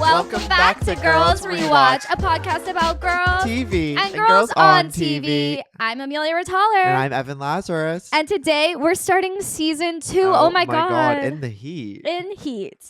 Welcome back to Girls Rewatch, a podcast about girls, TV, and girls on TV. I'm Amelia Retaller. And I'm Evan Lazarus. And today we're starting season 2. Oh my god. In the heat. In heat.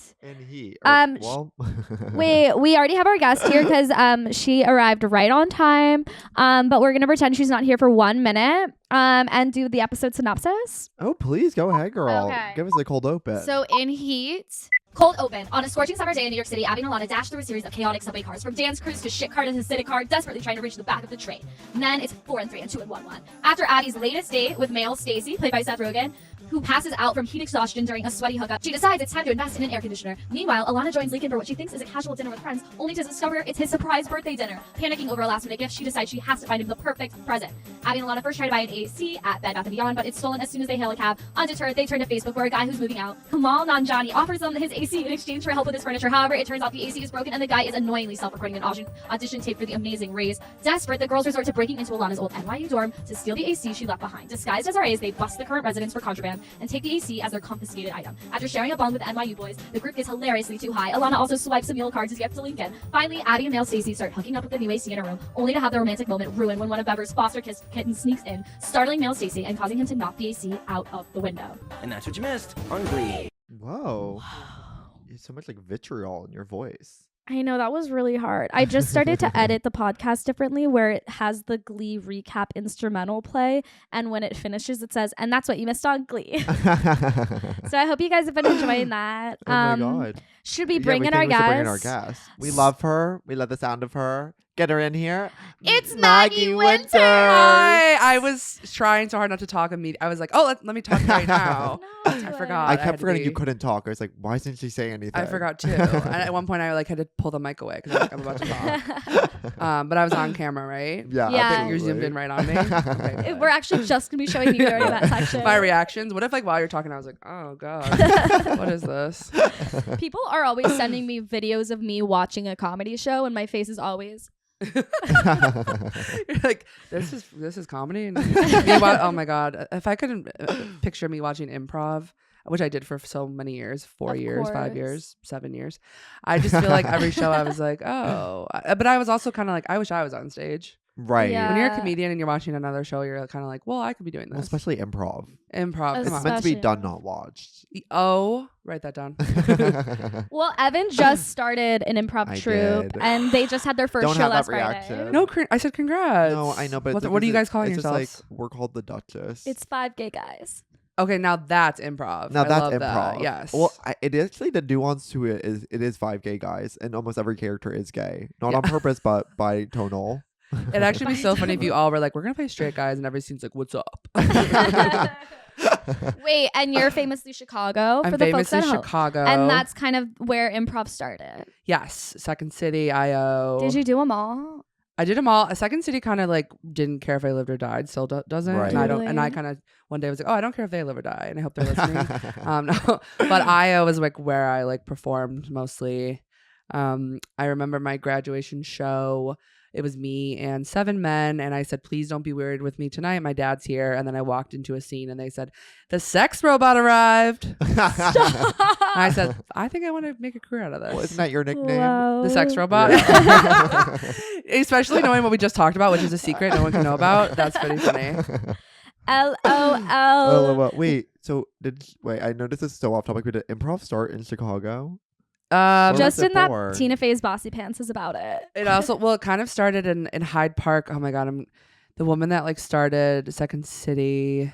We we already have our guest here because she arrived right on time. But we're gonna pretend she's not here for 1 minute. And do the episode synopsis. Oh, please go ahead, girl. Okay. Give us a cold open. So in heat. Cold open. On a scorching summer day in New York City, Abby and Alana dash through a series of chaotic subway cars, from dance crews to shit car to Hasidic car, desperately trying to reach the back of the train. And then it's 4 and 3 and 2 and 1 1. After Abby's latest date with male Stacy, played by Seth Rogen, who passes out from heat exhaustion during a sweaty hookup, she decides it's time to invest in an air conditioner. Meanwhile, Alana joins Lincoln for what she thinks is a casual dinner with friends, only to discover it's his surprise birthday dinner. Panicking over a last-minute gift, she decides she has to find him the perfect present. Abby and Alana first try to buy an AC at Bed Bath & Beyond, but it's stolen as soon as they hail a cab. Undeterred, they turn to Facebook, where a guy who's moving out, Kamal Nanjani, offers them his AC in exchange for help with his furniture. However, it turns out the AC is broken and the guy is annoyingly self-recording an audition tape for The Amazing Rays. Desperate, the girls resort to breaking into Alana's old NYU dorm to steal the AC she left behind. Disguised as RAs, they bust the current residents for contraband and take the AC as their confiscated item. After sharing a bong with the NYU boys, the group gets hilariously too high. Alana also swipes a meal card to gift to Lincoln. Finally, Abby and male Stacy start hooking up with the new AC in a room, only to have their romantic moment ruined when one of Bever's foster kittens sneaks in, startling male Stacy and causing him to knock the AC out of the window. And that's what you missed on Glee. Whoa. So much like vitriol in your voice. I know, that was really hard. I just started to edit the podcast differently, where it has the Glee recap instrumental play, and when it finishes it says, and that's what you missed on Glee. So I hope you guys have been enjoying that. Oh my god. Should we bring in our guest? We love her. We love the sound of her. Get her in here. It's Maggie Winters. Hi. I was trying so hard not to talk immediately. I was like, oh, let me talk right now. No, I forgot. I kept forgetting you couldn't talk. I was like, why isn't she saying anything? I forgot too. And at one point, I had to pull the mic away because I'm about to talk. But I was on camera, right? Yeah. Yeah. You're zoomed in right on me. Okay, We're actually just gonna be showing you during that section. My reactions. What if while you're talking, I was like, oh god, what is this? People are always sending me videos of me watching a comedy show, and my face is always. You're like, this is comedy. And oh my god, if I couldn't picture me watching improv, which I did for so many years, 4 years, 5 years, 7 years, I just feel like every show I was like, oh, but I was also kind of like, I wish I was on stage. Right. Yeah. When you're a comedian and you're watching another show, you're kind of like, well, I could be doing this. Well, especially improv. Improv. It's Come on. meant to be Especially done, not watched. Oh, write that down. Well, Evan just started an improv I troupe, did. and they just had their first Don't show have that last Friday. reaction. No, I said congrats. No, I know, but what are you guys calling it's yourselves? just like, we're called the Duchess. It's 5 gay guys. Okay, now that's improv. Now I that's love improv. That. Yes. Well, it actually, the nuance to it is 5 gay guys, and almost every character is gay, not Yeah. on purpose, but by tonal. It'd actually be so funny if you all were like, we're gonna play straight guys, and every scene's like, what's up? Wait, and you're famously Chicago for I'm the folks famously at home. Chicago, And that's kind of where improv started. yes, Second City, IO. Did you do them all? I did them all. Second City kind of like didn't care if I lived or died. Still doesn't. Right. And I don't. And I Really? kind of one day was like, oh, I don't care if they live or die, and I hope they're listening. No, but IO was like where I like performed mostly. I remember my graduation show. It was me and 7 men, and I said, please don't be weird with me tonight. My dad's here. And then I walked into a scene, and they said, the sex robot arrived. And I said, I think I want to make a career out of this. Well, isn't that your nickname? Whoa. The sex robot. Yeah. Especially knowing what we just talked about, which is a secret no one can know about. That's pretty funny. LOL. Oh, well, wait. So I know this is so off topic, but did improv start in Chicago? Where Just was it in that born? Tina Fey's Bossy Pants is about it. It also, well, it kind of started in Hyde Park. Oh my God. I'm the woman that like started Second City.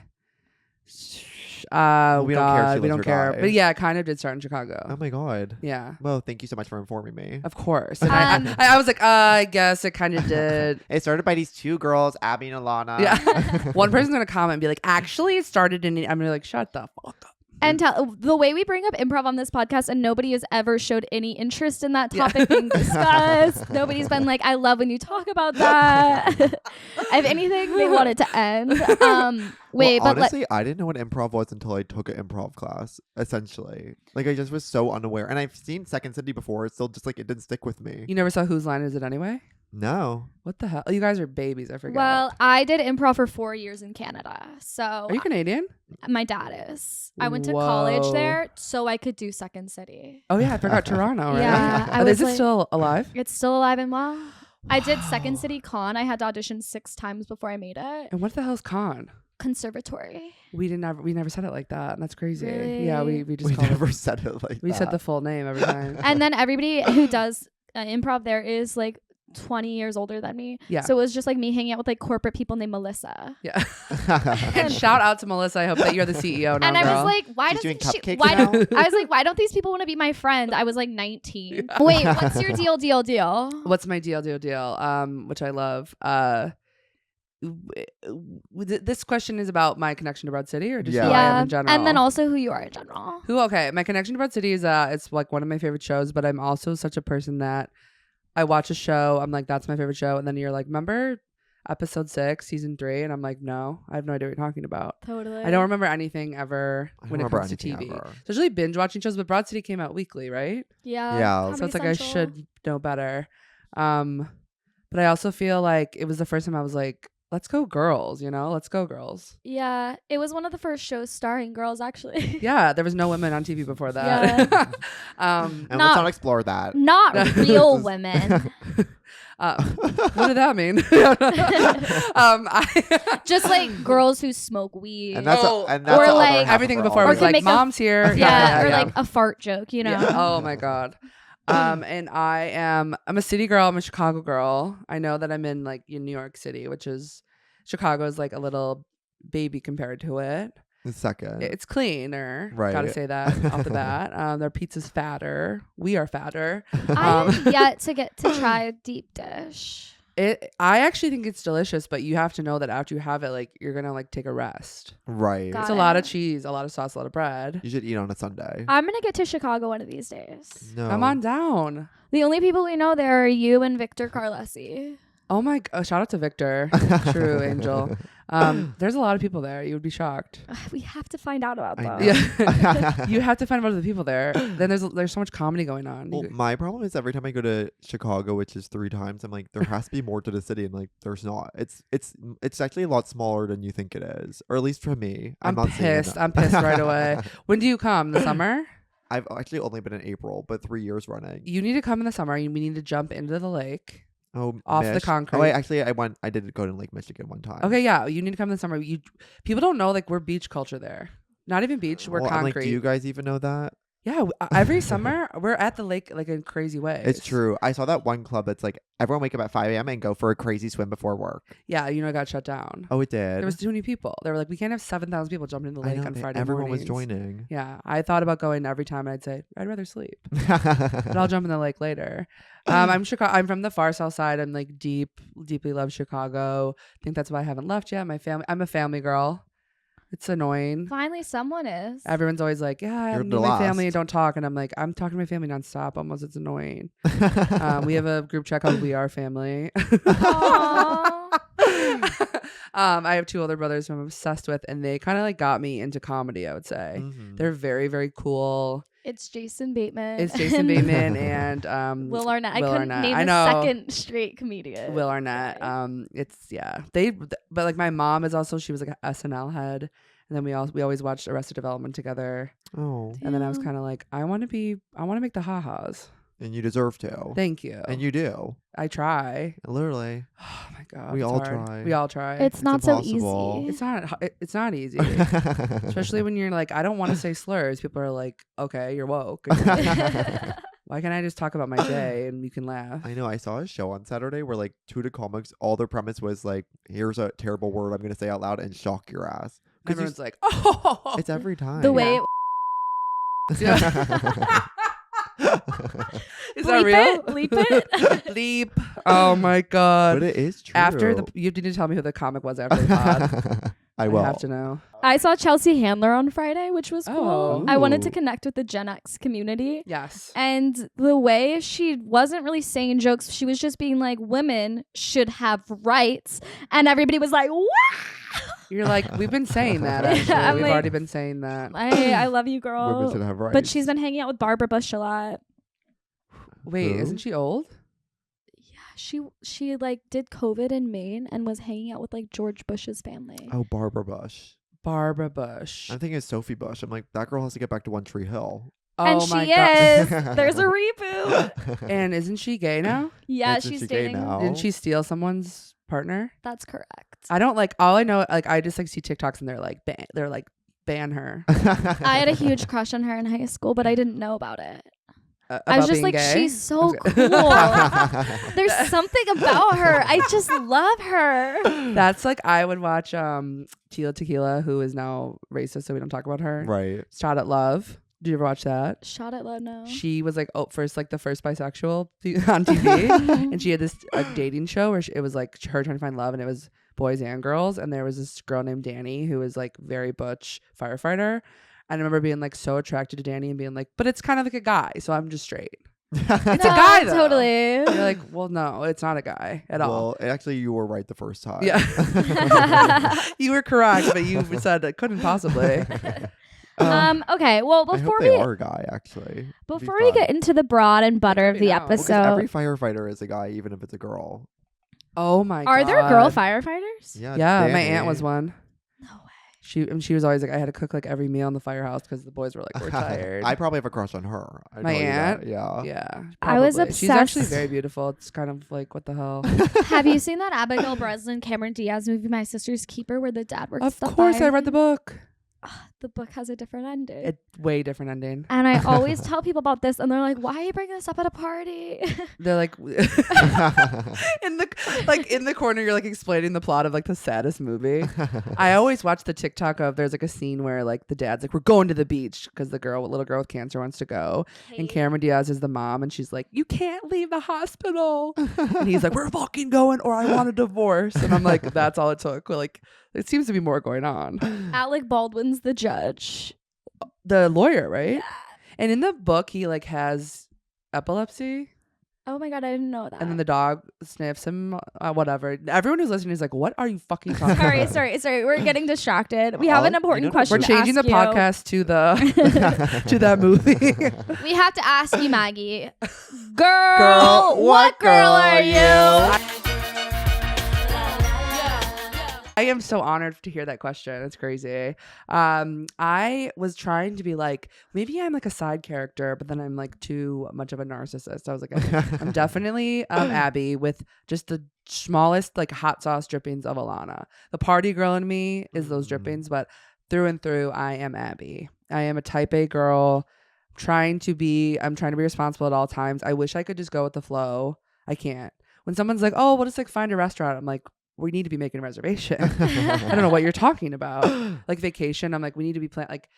We don't care if she We lives don't or care. dies. But yeah, it kind of did start in Chicago. Oh my god. Yeah. Well, thank you so much for informing me. Of course. And I was like, I guess it kind of did. It started by these 2 girls, Abby and Alana. Yeah. One person's going to comment and be like, actually, it started in, I'm going to be like, shut the fuck up. And the way we bring up improv on this podcast, and nobody has ever showed any interest in that topic being discussed. Nobody's been like, I love when you talk about that. If anything, they want it to end. Wait, well, but honestly, I didn't know what improv was until I took an improv class, essentially. Like, I just was so unaware. And I've seen Second City before. It's still just like, it didn't stick with me. You never saw Whose Line Is It Anyway? No. What the hell? Oh, you guys are babies. I forget. Well, I did improv for 4 years in Canada. So are you Canadian? my dad is. I went to college Whoa. there so I could do Second City. Oh yeah, I forgot Toronto. Right? Yeah, I Is was it like- still alive? It's still alive and well. I did Second Wow. City Con. I had to audition 6 times before I made it. And what the hell's con? Conservatory. We never said it like that. That's crazy. Really? Yeah, we just We called never it. said it like We that. said the full name every time. And then everybody who does improv there is like 20 years older than me. Yeah. So it was just like me hanging out with like corporate people named Melissa. Yeah. And shout out to Melissa. I hope that you're the CEO now. And I girl. was like, why She's doing doesn't she? cupcakes Why now? don't I was like, why don't these people want to be my friend? I was like 19. Wait, what's your deal? what's my deal? Which I love. This question is about my connection to Broad City, or just Yeah. who I am in general. And then also who you are in general. Okay, my connection to Broad City is it's like one of my favorite shows, but I'm also such a person that I watch a show, I'm like, that's my favorite show, and then you're like, remember episode 6, season 3, and I'm like, no, I have no idea what you're talking about. Totally. I don't remember anything ever I don't when it remember comes to anything TV. ever. So usually binge watching shows, but Broad City came out weekly, right? Yeah. Yeah. So it's like Comedy I Central. should know better. But I also feel like it was the first time I was like, let's go girls, let's go girls. Yeah, it was one of the first shows starring girls, actually. Yeah, there was no women on TV before that. And let's Not- not explore that. Not real women, What did that mean? just like girls who smoke weed. And that's Oh, and that's or the other like- half everything of before all Or was of can it. like, make a- mom's here. yeah, or like a fart joke, Yeah. Oh my god. And I'm a city girl. I'm a Chicago girl. I know that I'm in like in New York City, which is Chicago is like a little baby compared to it. The second. It's cleaner. Right. Gotta say that off the bat. Their pizza's fatter. We are fatter. I have yet to get to try a deep dish. I actually think it's delicious, but you have to know that after you have it, like you're gonna like take a rest. Right. Got It's a lot of cheese, a lot of sauce, a lot of bread. You should eat on a Sunday. I'm gonna get to Chicago one of these days. No. Come on down. The only people we know there are you and Victor Carlesi. Oh my! Shout out to Victor, true angel. There's a lot of people there. You would be shocked. We have to find out about I them. know. Yeah, you have to find out the people there. Then there's so much comedy going on. Well, my problem is every time I go to Chicago, which is 3 times, I'm like, there has to be more to the city, and like, there's not. It's actually a lot smaller than you think it is, or at least for me. I'm not seeing pissed. it. I'm pissed right away. When do you come? The summer? I've actually only been in April, but 3 years running. You need to come in the summer. We need to jump into the lake. Oh, Off the Mich. concrete. Oh, wait, actually, I did go to Lake Michigan one time. Okay, yeah, you need to come in the summer. People don't know like we're beach culture there. Not even beach. We're Well, I'm concrete. like, do you guys even know that? Yeah, every summer we're at the lake like in crazy ways. It's true. I saw that one club that's like everyone wake up at 5 a.m. and go for a crazy swim before work. Yeah, it got shut down. Oh, it did. There was too many people. They were like, we can't have 7,000 people jumping in the I lake know, on Friday everyone mornings. was joining. Yeah, I thought about going every time, and I'd say I'd rather sleep, but I'll jump in the lake later. I'm Chicago. I'm from the far south side. I'm like deeply love Chicago. I think that's why I haven't left yet. I'm a family girl. It's annoying. Finally, someone is. Everyone's always like, yeah, You're I'm the with my family. last. Don't talk. And I'm like, I'm talking to my family nonstop. Almost, it's annoying. We have a group chat called We Are Family. Aw. I have 2 older brothers who I'm obsessed with, and they kind of like got me into comedy, I would say. Mhm. They're very, very cool. It's Jason Bateman. It's Jason Bateman and Will Arnett. I Will couldn't Arnett. name I a know. second straight comedian. Will Arnett. Sorry. It's yeah. But like my mom is also, she was like an SNL head, and then we always watched Arrested Development together. Oh, And then I was Yeah. kind of like, I want to make the ha-has. and you deserve to. Thank you. And you do. I try. Literally. Oh my god. We it's all hard. try. We all try. It's not so impossible. easy. It's not easy. Especially when you're like, I don't want to say slurs. People are like, okay, you're woke. Why can't I just talk about my day and you can laugh? I know. I saw a show on Saturday where like 2 of the comics, all their premise was like, here's a terrible word I'm going to say out loud and shock your ass. 'Cause Everyone's like, oh, it's every time. the way Yeah. Is that Bleep real? it, bleep it. Bleep. Oh my god. But it is true. After you need to tell me who the comic was after the pod. I will. I have to know. I saw Chelsea Handler on Friday, which was cool. Oh. I wanted to Ooh. connect with the Gen X community. Yes. And the way she wasn't really saying jokes, she was just being like, women should have rights. And everybody was like, wow. You're like, we've been saying that Yeah, actually. I'm We've like- already been saying that. I love you, girl. Women should have rights. But she's been hanging out with Barbara Bush a lot. Wait, Who? isn't she old? She like did COVID in Maine and was hanging out with like George Bush's family. Oh, Barbara Bush. Barbara Bush. I'm thinking it's Sophie Bush. I'm like, that girl has to get back to One Tree Hill. And Oh my she God. is. There's a reboot. And isn't she gay now? Yeah, Isn't she's she gay dating. now? Didn't she steal someone's partner? That's correct. I don't like. All I know, like, I just like see TikToks and they're like ban her. I had a huge crush on her in high school, but I didn't know about it. I was About just being like, gay? she's so Okay. cool. There's something about her. I just love her. That's like I would watch Tila Tequila, who is now racist, so we don't talk about her. Right. Shot at Love. Did you ever watch that? Shot at love now. She was like the first bisexual on TV, and she had this dating show where it was like her trying to find love, and it was boys and girls. And there was this girl named Danny who was like very butch firefighter. And I remember being like so attracted to Danny and being like, but it's kind of like a guy, so I'm just straight. It's a guy though. Totally. You're like, well, no, it's not a guy at all. Well, actually, you were right the first time. Yeah. You were correct, but you said it couldn't possibly. Okay. Well, I hope before they we are a guy, actually. It'd be before we fun. get into the broad and butter of Maybe the now. Well, 'cause Because episode, every firefighter is a guy, even if it's a girl. Oh my god. are there girl firefighters? Yeah. Yeah, my Danny. aunt was one. No way. She was always like, I had to cook like every meal in the firehouse because the boys were like, we're tired. I probably have a crush on her. I My tell you that, aunt? Yeah. Yeah. I was probably. She's actually obsessed. very beautiful. It's kind of like, what the hell? Have you seen that Abigail Breslin, Cameron Diaz movie, My Sister's Keeper, where the dad works? Of the course, I fire? read the book. The book has a different ending. A way different ending. And I always tell people about this, and they're like, "Why are you bringing this up at a party?" They're like in the corner, you're like explaining the plot of like the saddest movie. I always watch the TikTok of there's like a scene where like the dad's like, we're going to the beach because the little girl with cancer wants to go, and Cameron Diaz is the mom, and she's like, you can't leave the hospital, and he's like, we're fucking going, or I want a divorce, and I'm like, that's all it took. Like, it seems to be more going on. Alec Baldwin's the judge. The lawyer, right? Yeah. And in the book, he like has epilepsy. Oh my god, I didn't know that. And then the dog sniffs him, whatever. Everyone who's listening is like, what are you fucking talking about? sorry. We're getting distracted. We have an I important know question. We're changing to the ask you. podcast to the to that movie. We have to ask you, Maggie. Girl, what girl are you? I am so honored to hear that question. It's crazy. I was trying to be like, maybe I'm like a side character, but then I'm like too much of a narcissist. I was like, I'm definitely Abby with just the smallest like hot sauce drippings of Alana. The party girl in me is those drippings, but through and through, I am Abby. I am a type A girl. I'm trying to be responsible at all times. I wish I could just go with the flow. I can't. When someone's like, oh, we'll just like find a restaurant, I'm like, we need to be making a reservation. I don't know what you're talking about. Like vacation, I'm like, we need to be planning. Like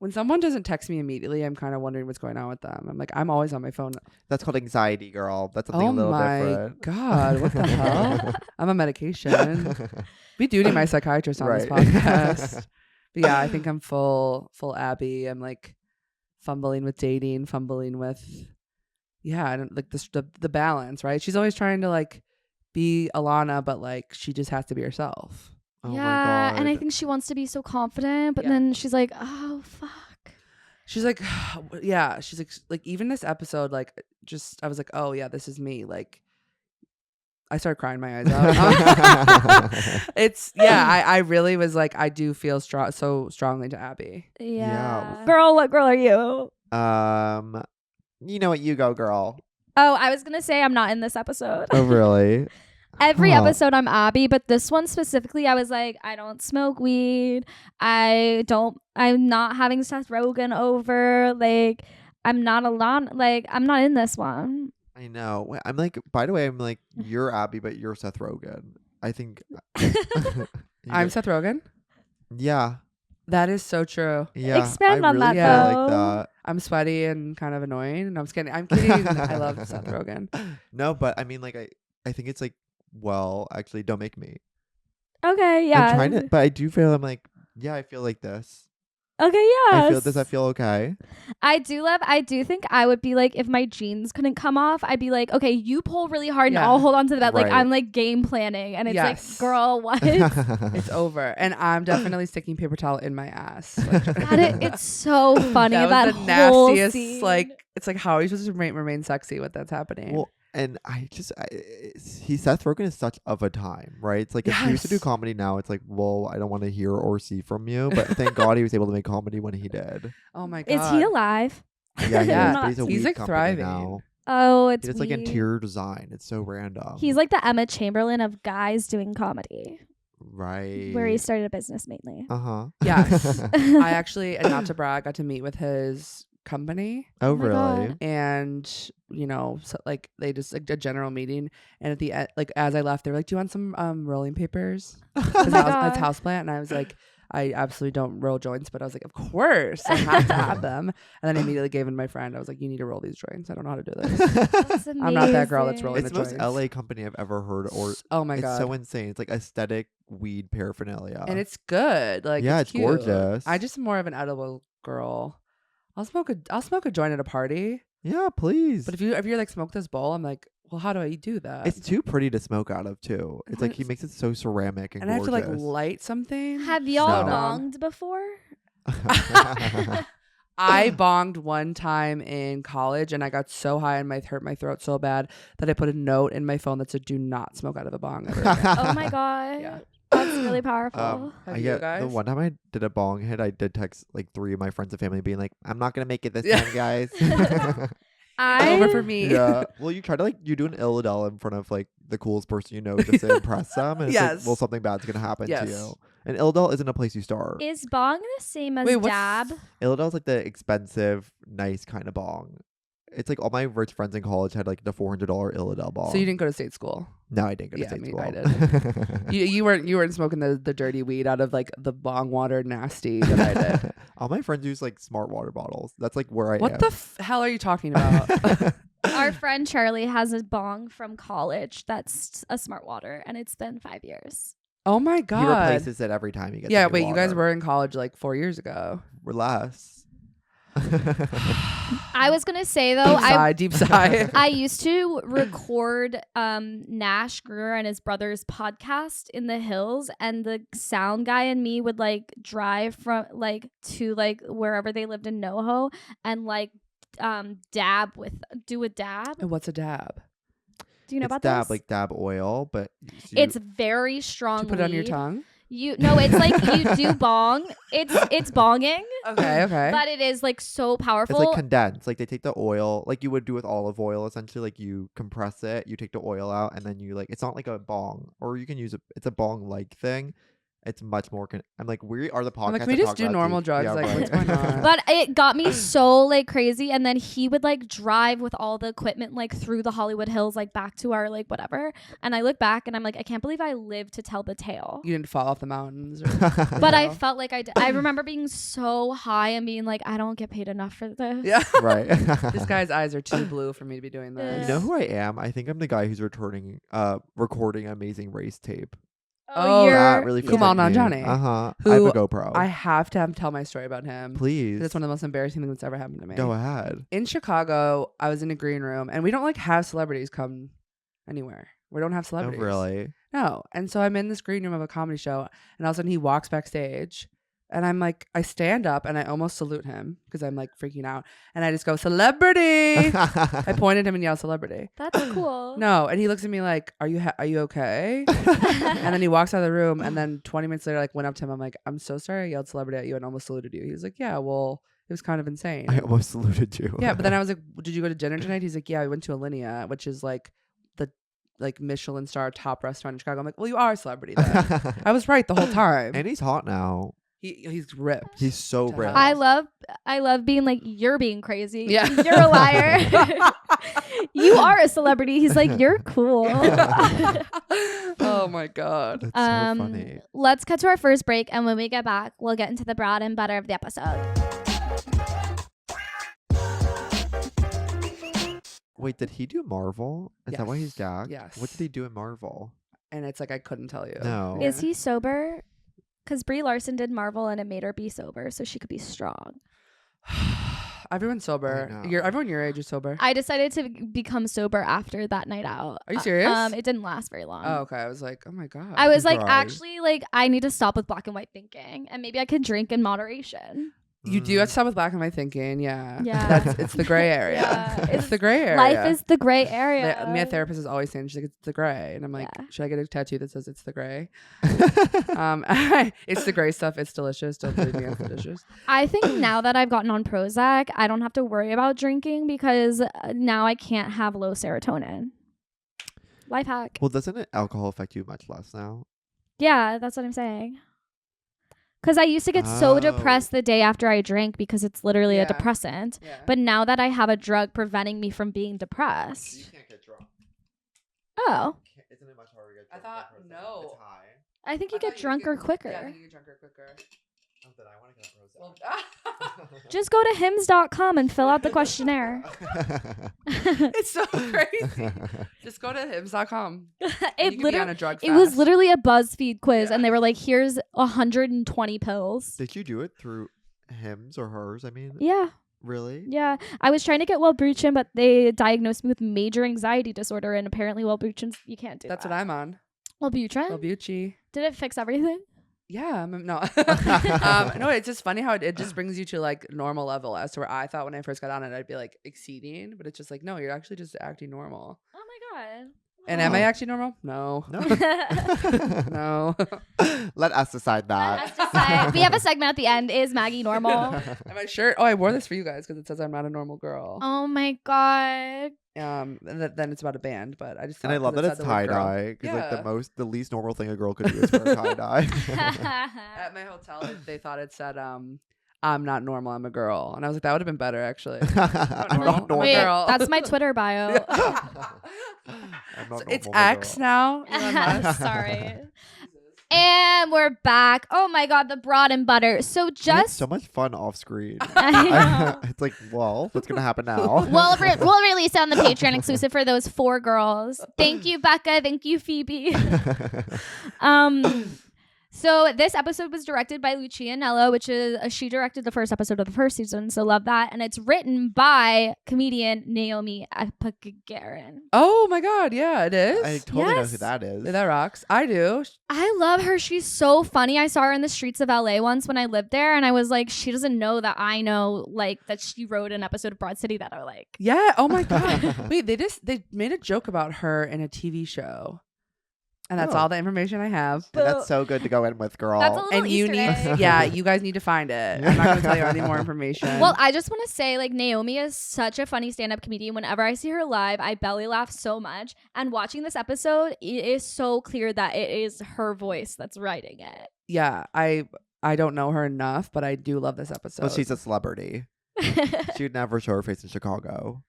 when someone doesn't text me immediately, I'm kind of wondering what's going on with them. I'm like, I'm always on my phone. That's called anxiety, girl. That's something Oh a little my different. God, what the hell? I'm on medication. We do need my psychiatrist on this Right. podcast. But yeah, I think I'm full Abby. I'm like fumbling with dating, fumbling with, yeah, I don't like the balance, right? She's always trying to like be Alana, but like she just has to be herself. Oh my Yeah, and I God. think she wants to be so confident, but Yeah. then she's like, "Oh fuck." She's like, yeah, she's like even this episode, like just I was like, oh yeah, this is me. Like I started crying my eyes out. It's I really was like, I do feel so strongly to Abby. Yeah. Yeah. Girl, what girl are you? You know what? You go, girl. Oh, I was gonna say I'm not in this episode. Oh, really? Every Huh. episode I'm Abby, but this one specifically, I was like, I don't smoke weed. I'm not having Seth Rogen over. Like, I'm not Alana. Like, I'm not in this one. I know. Wait, I'm like, by the way, I'm like, you're Abby, but you're Seth Rogen. I think. I'm Seth Rogen. Yeah. That is so true. Yeah. Expand I on really that, feel though. like I'm sweaty and kind of annoying. And I'm kidding. I'm kidding. I love Seth Rogen. that. No, but I mean, like, I think it's like, well, actually, don't make me. Okay, yeah. I'm trying to, but I do feel, I'm like, yeah, I feel like this. Okay, yeah. Does that feel okay? I do think I would be like, if my jeans couldn't come off, I'd be like, okay, you pull really hard and Yeah. I'll hold on to the bed. Like, Right. I'm like game planning. And it's Yes. like, girl, what? It's over. And I'm definitely sticking paper towel in my ass. Like, It's so funny. that That was the whole nastiest, scene. like, it's like, how are you supposed to remain sexy when that's happening? Well, And Seth Rogen is such of a time, right? It's like if he used to do Yes. comedy now, it's like, well, I don't want to hear or see from you. But thank God he was able to make comedy when he did. Oh my Is god. he alive? Yeah, he Yeah, is, but he's a he's, weed like, company thriving. now. Oh, it's He does like weird. interior design. It's so random. He's like the Emma Chamberlain of guys doing comedy, right. where he started a business mainly. Uh-huh. Yes. I actually, and not to brag, got to meet with his company. Oh, Oh my really? God. And so, like, they just like a general meeting, and at the end, like, as I left, they were like, do you want some rolling papers? Because my it's God. houseplant, and I was like, I absolutely don't roll joints, but I was like, of course I have to have them. And then I immediately gave them to my friend. I was like, you need to roll these joints. I don't know how to do this. That's I'm not that girl that's amazing. rolling It's the the most joints. LA company I've ever heard, or Oh my it's god. so insane. It's like aesthetic weed paraphernalia. And it's good. Like, Yeah, it's cute. gorgeous. I just am more of an edible girl. I'll smoke a joint at a party. yeah, please. But if you're like, smoke this bowl, I'm like, well, how do I do that? It's too pretty to smoke out of too. It's like he It's- makes it so ceramic and and I have to like gorgeous. light something. Have y'all No. bonged before? I bonged one time in college, and I got so high and hurt my throat so bad that I put a note in my phone that said, "Do not smoke out of a bong ever again." Oh my god. Yeah. That's really powerful. Have I you get guys? the one time I did a bong hit, I did text like 3 of my friends and family being like, "I'm not gonna make it this Yeah. time, guys." Over for me. Yeah. Well, you try to you do an Illidel in front of like the coolest person you know just to impress them, and it's like, Yes. well, something bad's gonna happen Yes. to you. And Illidel isn't a place you start. Is bong the same as Wait, what's- dab? Illidel's like the expensive, nice kind of bong. It's like all my rich friends in college had like the $400 Illidel bong. So you didn't go to state school. No, I didn't go to Yeah, state me- school. I did. You weren't smoking the dirty weed out of like the bong water nasty that I did. All my friends use like smart water bottles. That's like where I am. What the hell are you talking about? Our friend Charlie has a bong from college that's a smart water, and it's been 5 years. Oh my He god. replaces it every time he gets. Yeah, new wait, you guys water. were in college like 4 years ago. Relax. I was gonna say though, Deep sigh. I used to record Nash Greer and his brother's podcast in the hills, and the sound guy and me would like drive from like to like wherever they lived in NoHo and like do a dab. And what's a dab? Do you know It's about dab, this? like dab oil, but It's very strong. To put it on your weed. tongue? No, it's like you do bong. It's bonging, Okay. but it is like so powerful. it's like condensed. Like they take the oil, like you would do with olive oil, essentially. Like you compress it, you take the oil out, and then you like. It's not like a bong, or you can use it's a bong-like thing. It's much more. I'm like, we are the podcast. I'm like, can we that just talk do about normal these- drugs? Yeah, Like, right. what's going on? But it got me so like crazy, and then he would like drive with all the equipment like through the Hollywood Hills, like back to our like whatever. And I look back and I'm like, I can't believe I lived to tell the tale. You didn't fall off the mountains. Or, But I know? felt like I did. I remember being so high and being like, I don't get paid enough for this. Yeah. Right. This guy's eyes are too blue for me to be doing this. You know who I am? I think I'm the guy who's recording Amazing Race tape. Oh, you're That really feels Kumail like me. Nanjiani, I who have a GoPro. I have to tell my story about him. Please. It's one of the most embarrassing things that's ever happened to me. Go ahead. In Chicago, I was in a green room, and we don't like have celebrities come anywhere. We don't have Oh, celebrities. really? No. And so I'm in this green room of a comedy show, and all of a sudden he walks backstage, and I'm like, I stand up and I almost salute him because I'm like freaking out, and I just go, "Celebrity!" I point at him and yell, "Celebrity!" That's cool. No, and he looks at me like, "Are you okay?" And then he walks out of the room, and then 20 minutes later, like went up to him. I'm like, "I'm so sorry, I yelled celebrity at you and almost saluted you." He was like, "Yeah, well, it was kind of insane." I almost saluted you. Yeah, but then I was like, "Did you go to dinner tonight?" He's like, "Yeah, I went to Alinea, which is like the Michelin star top restaurant in Chicago." I'm like, "Well, you are a celebrity then." I was right the whole time. And he's hot now. He's ripped. He's so To ripped. hell. I love being like, you're being crazy. Yeah. You're a liar. You are a celebrity. He's like, you're cool. Oh my god. That's so funny. Let's cut to our first break, and when we get back, we'll get into the broad and butter of the episode. Wait, did he do Marvel? Is that why he's Yes. gagged? Yes. What did he do in Marvel? And it's like I couldn't tell you. No. Is he sober? Because Brie Larson did Marvel, and it made her be sober, so she could be strong. Everyone's sober. know. Everyone your age is sober. I decided to become sober after that night out. Are you serious? It didn't last very long. Oh, okay. I was like, oh my god. I was like, Right. actually, like, I need to stop with black and white thinking, and maybe I could drink in moderation. You do have to stop with black and white thinking. Yeah. Yeah. It's the gray area. Yeah. It's the gray area. Life is the gray area. My therapist is always saying, she's like, it's the gray. And I'm like, Yeah. should I get a tattoo that says it's the gray? It's the gray stuff. It's delicious. Don't believe me, it's delicious. I think now that I've gotten on Prozac, I don't have to worry about drinking because now I can't have low serotonin. Life hack. Well, doesn't alcohol affect you much less now? Yeah, that's what I'm saying. Because I used to get so depressed the day after I drank because it's literally a depressant. Yeah. But now that I have a drug preventing me from being depressed. You can't get drunk. Oh. Isn't it much harder to get I drunk? thought, than Prozac? no. It's high. I think you get drunker quicker. Yeah, I think you get drunker quicker. Oh, then I want to get Prozac. Well, Just go to hims.com and fill out the questionnaire. it's so crazy. Just go to hims.com. It be on a drug It was fast. literally a BuzzFeed quiz, Yeah. and they were like, "Here's 120 pills." Did you do it through hims or hers? I mean, Yeah, really? yeah. I was trying to get Wellbutrin, but they diagnosed me with major anxiety disorder, and apparently Wellbutrin, you can't do That's that. what I'm on. Wellbutrin? Wellbutrin. Did it fix everything? Yeah, no. No, it's just funny how it just brings you to like normal level as to where I thought when I first got on it, I'd be like exceeding, but it's just like, no, you're actually just acting normal. Oh my god. And am I actually normal? No. No. No. Let us decide that. Let us decide. We have a segment at the end. Is Maggie normal? And my shirt. Oh, I wore this for you guys because it says I'm not a normal girl. Oh my god. And then it's about a band, but I just And I thought love 'cause that it it's said the word girl. tie-dye. Because like Yeah. the least normal thing a girl could do is wear tie-dye. At my hotel, they thought it said I'm not normal, I'm a girl, and I was like, that would have been better actually. I'm normal. not normal. Wait, girl. that's my Twitter bio. I'm not It's normal, my X girl. now. Elon Musk. Sorry. And we're back. Oh my god, the broad and butter. So We had just so much fun off screen. I know. It's like, well, what's gonna happen now? we'll release it on the Patreon exclusive for those 4 girls. Thank you, Becca. Thank you, Phoebe. So this episode was directed by Lucia Nello, which is she directed the first episode of the first season, so love that. And it's written by comedian Naomi Epagaren. Oh my god, yeah, it is. I totally know Yes. who that is. That rocks. I do. I love her. She's so funny. I saw her in the streets of LA once when I lived there, and I was like, she doesn't know that I know, like, that she wrote an episode of Broad City that are like. Yeah. Oh my god. Wait, they made a joke about her in a TV show, and that's Oh. all the information I have. And that's so good to go in with, girl. That's a little And you Easter need, egg. yeah, you guys need to find it. I'm not going to tell you any more information. Well, I just want to say, like, Naomi is such a funny stand-up comedian. Whenever I see her live, I belly laugh so much. And watching this episode, it is so clear that it is her voice that's writing it. yeah, I don't know her enough, but I do love this episode. Well, she's a celebrity. She would never show her face in Chicago.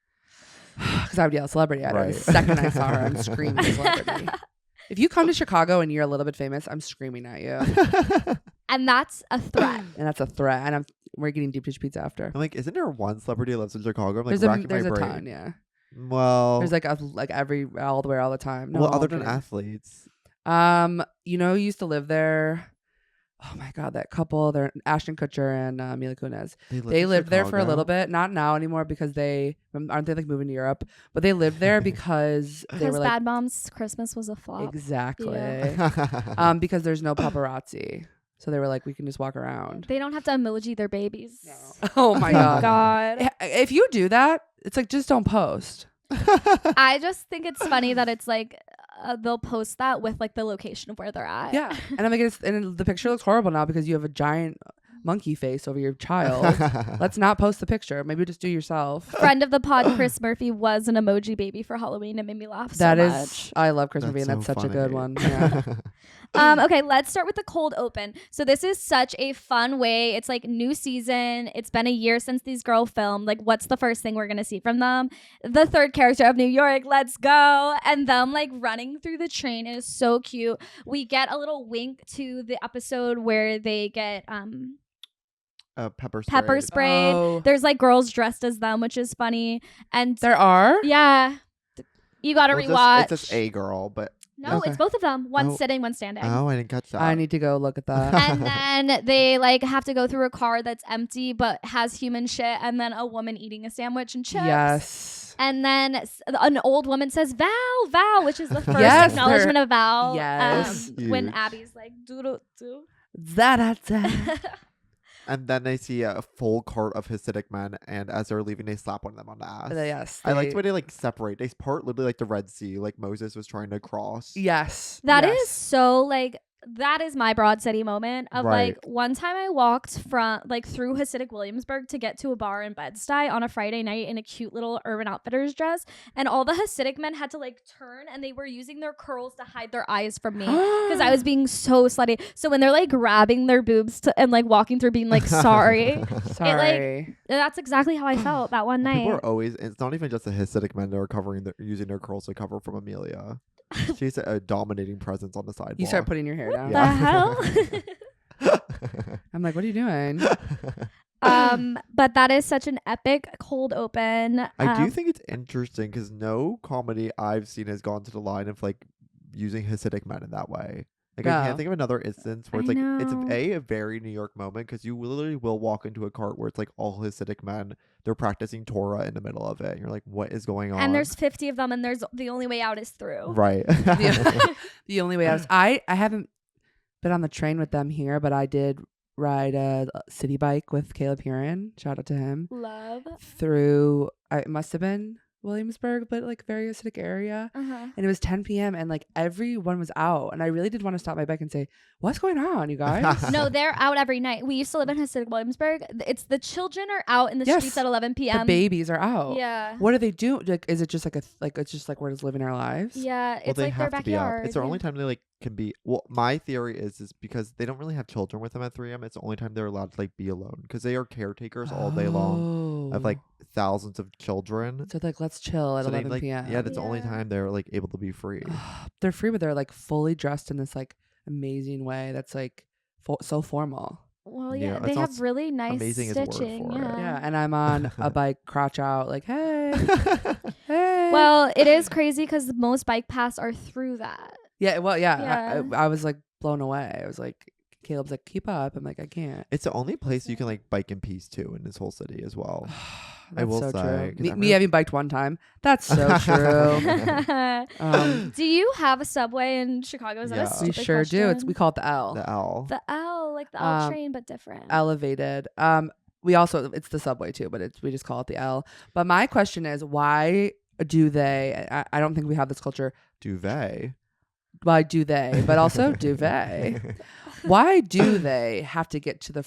because I would yell celebrity at her Right. the second I saw her. I'm screaming celebrity. If you come to Chicago and you're a little bit famous, I'm screaming at you, And that's a threat. and that's a threat. And we're getting deep dish pizza after. I'm like, isn't there one celebrity that lives in Chicago? I'm like, There's racking a my brain. ton, yeah. Well, There's like every all the way all the time. No, well, other I'm than kidding. athletes. Who used to live there? Oh my god, that couple, they're Ashton Kutcher and Mila Kunis. They in lived there for a Chicago? little bit, not now anymore because aren't they like moving to Europe? But they lived there because they Because were like Bad Moms Christmas was a flop. exactly. Yeah. Because there's no paparazzi, so they were like, we can just walk around. They don't have to emoji their babies. No. Oh my god. God. If you do that, it's like just don't post. I just think it's funny that it's like they'll post that with like the location of where they're at. Yeah, and I'm like, and the picture looks horrible now because you have a giant monkey face over your child. Let's not post the picture. Maybe just do yourself. Friend of the pod, Chris Murphy, was an emoji baby for Halloween. It made me laugh so That is, much. I love Chris Murphy, and that's so such a good funny. one. Yeah. Okay, let's start with the cold open. So this is such a fun way. It's like new season. It's been a year since these girls filmed. Like, what's the first thing we're gonna see from them? The third character of New York. Let's go. And them like running through the train is so cute. We get a little wink to the episode where they get Pepper spray. pepper sprayed. Oh, There's like girls dressed as them, which is funny. And there are. yeah, you gotta rewatch. It's just a girl, but No, Okay. it's both of them. One Oh. sitting, one standing. oh, I didn't catch that. I need to go look at that. And then they like have to go through a car that's empty but has human shit, and then a woman eating a sandwich and chips. Yes. And then an old woman says Val, which is the first Yes, acknowledgement of Val. Yes. When Huge. Abby's like, doo doo doo. That. And then they see a full cart of Hasidic men, and as they're leaving, they slap one of them on the ass. Yes. I like the way they like separate. They part literally like the Red Sea, like Moses was trying to cross. Yes. That is yes. so like that is my Broad City moment of Right. like one time I walked from like through Hasidic Williamsburg to get to a bar in Bed-Stuy on a Friday night in a cute little Urban Outfitters dress, and all the Hasidic men had to like turn and they were using their curls to hide their eyes from me because I was being so slutty. So when they're like grabbing their boobs and like walking through being like sorry, Sorry. that's exactly how I felt that one night. People are always. It's not even just the Hasidic men that are using their curls to cover from Amelia. She's a dominating presence on the sidewalk. You start putting your hair down. The hell? I'm like, what are you doing? But that is such an epic cold open. I do think it's interesting because no comedy I've seen has gone to the line of like using Hasidic men in that way. Like I No. can't think of another instance where it's I like it's know. a very New York moment because you literally will walk into a cart where it's like all Hasidic men. They're practicing Torah in the middle of it. And you're like, what is going on? And there's 50 of them, and there's the only way out is through. right. The only way I haven't been on the train with them here, but I did ride a city bike with Caleb Huron. Shout out to him. Love. Through it must have been Williamsburg, but like very acidic area. Uh-huh. And it was 10 p.m. and like everyone was out. And I really did want to stop my bike and say, what's going on, you guys? No, they're out every night. We used to live in Hasidic Williamsburg. It's the children are out in the Yes. streets at 11 The p.m. babies are out. Yeah. What do they do? Like, is it just like it's just like we're just living our lives? Yeah, Well, it's they like their have to be up. backyard. It's the only time they like can be. Well, my theory is because they don't really have children with them at 3 a.m. It's the only time they're allowed to like be alone because they are caretakers all day long of like thousands of children. So like let's chill at So they, 11 like, p.m. Yeah, that's the only Yeah. time they're like able to be free. They're free, but they're like fully dressed in this like amazing way that's like so formal. Well, Yeah, yeah, it's they not have really nice amazing is a word stitching. for it. Yeah. Yeah, and I'm on a bike, crotch out, like hey, hey. Well, it is crazy because most bike paths are through that. yeah, well, yeah. Yeah. I was like blown away. I was like, Caleb's like, keep up. I'm like, I can't. It's the only place you can like bike in peace too in this whole city as well. That's will so say, true. 'cause I Me remember- having biked one time. That's so true. Do you have a subway in Chicago? Is that Yeah. a We stupid sure do. question? We call it the L. The L. The L, like the L Um, train, but different. Elevated. We also it's the subway too, but we just call it the L. But my question is, why do they? I don't think we have this culture. Duvet. Why do they? But also duvet. Why do they have to get to the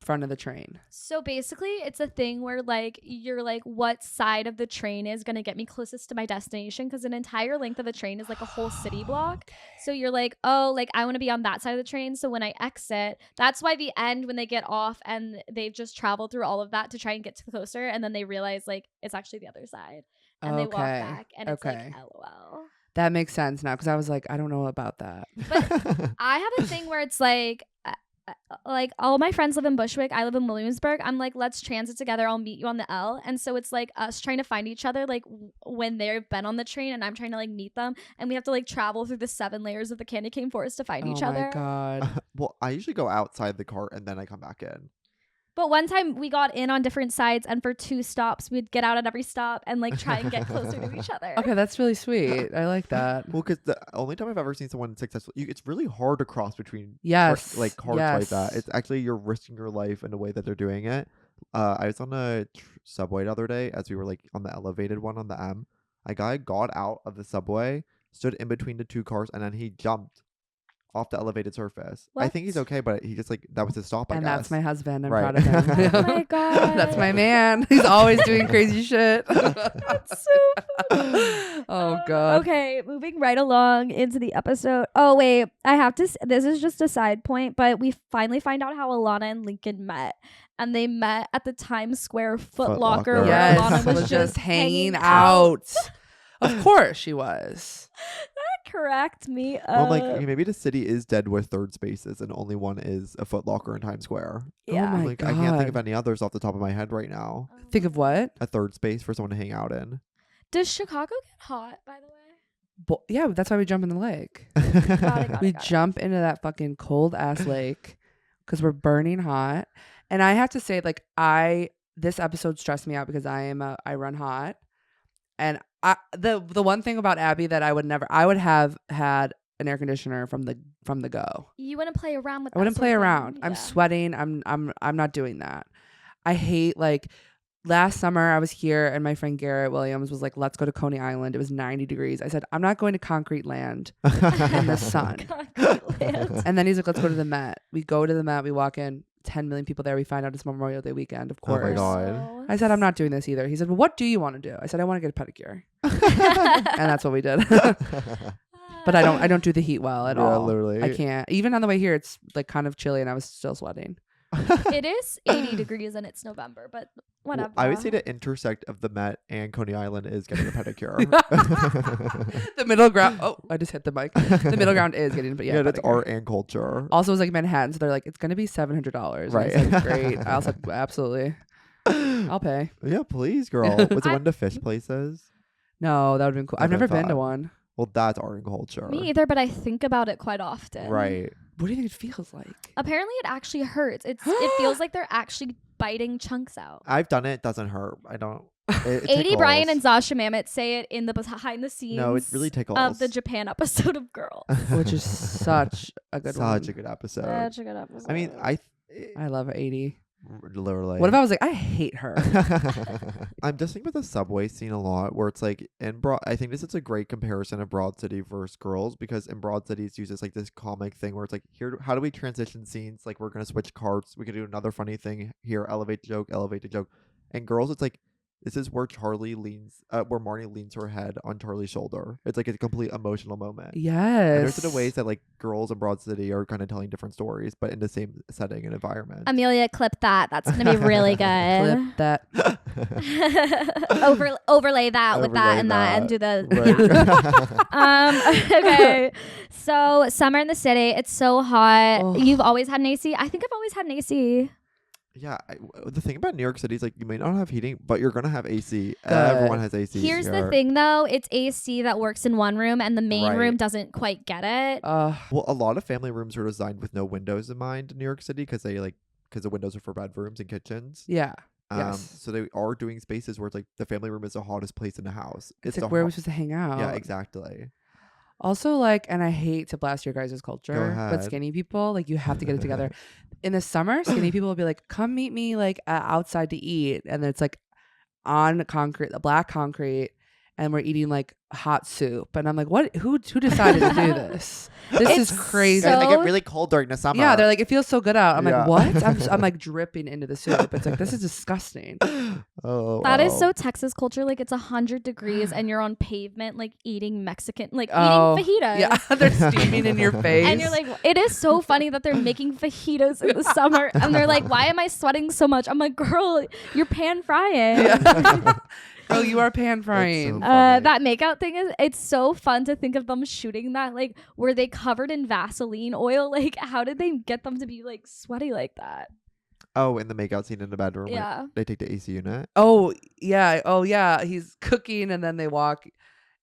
front of the train? So basically, it's a thing where like you're like, what side of the train is gonna get me closest to my destination? Because an entire length of the train is like a whole city block. So you're like, oh, like I want to be on that side of the train. So when I exit, that's why the end when they get off and they've just traveled through all of that to try and get to closer, and then they realize like it's actually the other side, and they walk Okay. back, and it's Okay. like LOL. That makes sense now because I was like, I don't know about that. But I have a thing where it's like all my friends live in Bushwick. I live in Williamsburg. I'm like, let's transit together. I'll meet you on the L. And so it's like us trying to find each other, like when they've been on the train and I'm trying to like meet them. And we have to like travel through the 7 layers of the candy cane forest to find each Oh other. my god. Well, I usually go outside the cart and then I come back in. But one time we got in on different sides, and for 2 stops, we'd get out at every stop and like try and get closer to each other. Okay, that's really sweet. I like that. Well, because the only time I've ever seen someone successful, it's really hard to cross between Yes. like carts yes. like that. It's actually you're risking your life in the way that they're doing it. I was on a subway the other day as we were like on the elevated one on the M. A guy got out of the subway, stood in between the 2 cars, and then he jumped off the elevated surface. I think he's What? okay, but he just like that was his stop. I And guess. that's my husband. I'm Right. proud of him. Oh my God. That's my man. He's always doing crazy shit. That's so Oh god. Okay, moving right along into the episode. Oh wait, I have to. This is just a side point, but we finally find out how Alana and Lincoln met, and they met at the Times Square Foot Locker, Locker. where Yes, Alana was just hanging out. Of course she was. That cracked me Well, up. like maybe the city is dead with third spaces, and only one is a Foot Locker in Times Square. Yeah. Oh my Like I can't think of God. any others off the top of my head right now. Think of what? A third space for someone to hang out in. Does Chicago get hot? By the way. Yeah, that's why we jump in the lake. Got We it. jump into that fucking cold ass lake because we're burning hot. And I have to say, like, this episode stressed me out because I run hot. And the one thing about Abby that I would have had an air conditioner from the go. You wouldn't play around with. I wouldn't that play sort of around. thing. I'm Yeah. sweating. I'm not doing that. I hate like last summer I was here and my friend Garrett Williams was like, let's go to Coney Island. It was 90 degrees. I said, I'm not going to concrete land in the sun. Concrete land. And then he's like, let's go to the Met. We go to the Met. We walk in, 10 million people there. We find out it's Memorial Day weekend, of Oh my course. God. I said, I'm not doing this either. He said, well, what do you want to do? I said, I want to get a pedicure. And that's what we did. But I don't do the heat well at Yeah, all. literally. I can't. Even on the way here, it's like kind of chilly and I was still sweating. It is 80 degrees and it's November, but whatever. I would say the intersect of the Met and Coney Island is getting a pedicure. The middle ground. Oh, I just hit the mic. The middle ground is getting, but yeah, that's pedicure. art and culture. Also, it was like Manhattan, so they're like, it's gonna be $700. Right. And I said, great. I also said, absolutely, I'll pay. Yeah, please, girl. What's one of the fish places? No, that would have been cool. I've That'd never been been to fun. one. Well, that's art and culture. Me either, but I think about it quite often. Right. What do you think it feels like? Apparently, it actually hurts. It feels like they're actually biting chunks out. I've done it. It doesn't hurt. I don't. It 80 Brian tickles. and Zasha Mamet say it in the behind the scenes. No, it really tickles. Of the Japan episode of Girls. Which is such a good one. Such a good episode. Such a good episode. I mean, I love 80. literally. What if I was like, I hate her? I'm just thinking about the subway scene a lot, where it's like in Broad. I think this is a great comparison of Broad City versus Girls, because in Broad City it's uses like this comic thing where it's like, here, how do we transition scenes? Like, we're gonna switch carts. We could do another funny thing here. Elevate the joke. And Girls, it's like, this is where where Marnie leans her head on Charlie's shoulder. It's like a complete emotional moment. And Yes. there's the ways that like Girls and Broad City are kind of telling different stories, but in the same setting and environment. Amelia, clip that. That's gonna be really good. Clip that. Overlay that with that Overlay and that and do the Right. okay. So summer in the city, it's so hot. Oh. You've always had an AC? I think I've always had an AC. Yeah, the thing about New York City is like you may not have heating, but you're gonna have AC. Everyone has AC. Here's the here. thing though, it's AC that works in one room and the main Right. room doesn't quite get it. Well, a lot of family rooms are designed with no windows in mind in New York City because the windows are for bedrooms and kitchens. Yeah. Yes. So they are doing spaces where it's like the family room is the hottest place in the house. It's the like where are we hot- supposed to hang out? Yeah, exactly. Also, like, and I hate to blast your guys' culture, but ahead. skinny people, like, you have to get it together. In the summer, skinny people will be like, come meet me, like, outside to eat. And then it's like on concrete, the black concrete, and we're eating like hot soup. And I'm like, what? Who decided to do this? This It's is crazy. And they So- get really cold during the summer. Yeah, they're like, it feels so good out. I'm Yeah. like, what? I'm like dripping into the soup. It's like, this is disgusting. oh, That is wow. so Texas culture. Like it's 100 degrees and you're on pavement, like eating Mexican, like Oh, eating fajitas. Yeah, they're steaming in your face. And you're like, it is so funny that they're making fajitas in the summer. And they're like, why am I sweating so much? I'm like, girl, you're pan frying. yeah. Oh, you are pan frying. so funny. That makeout thing it's so fun to think of them shooting that. Like, were they covered in Vaseline oil? Like, how did they get them to be like sweaty like that? Oh, in the makeout scene in the bedroom. when Yeah. They take the AC unit. Oh yeah. He's cooking and then they walk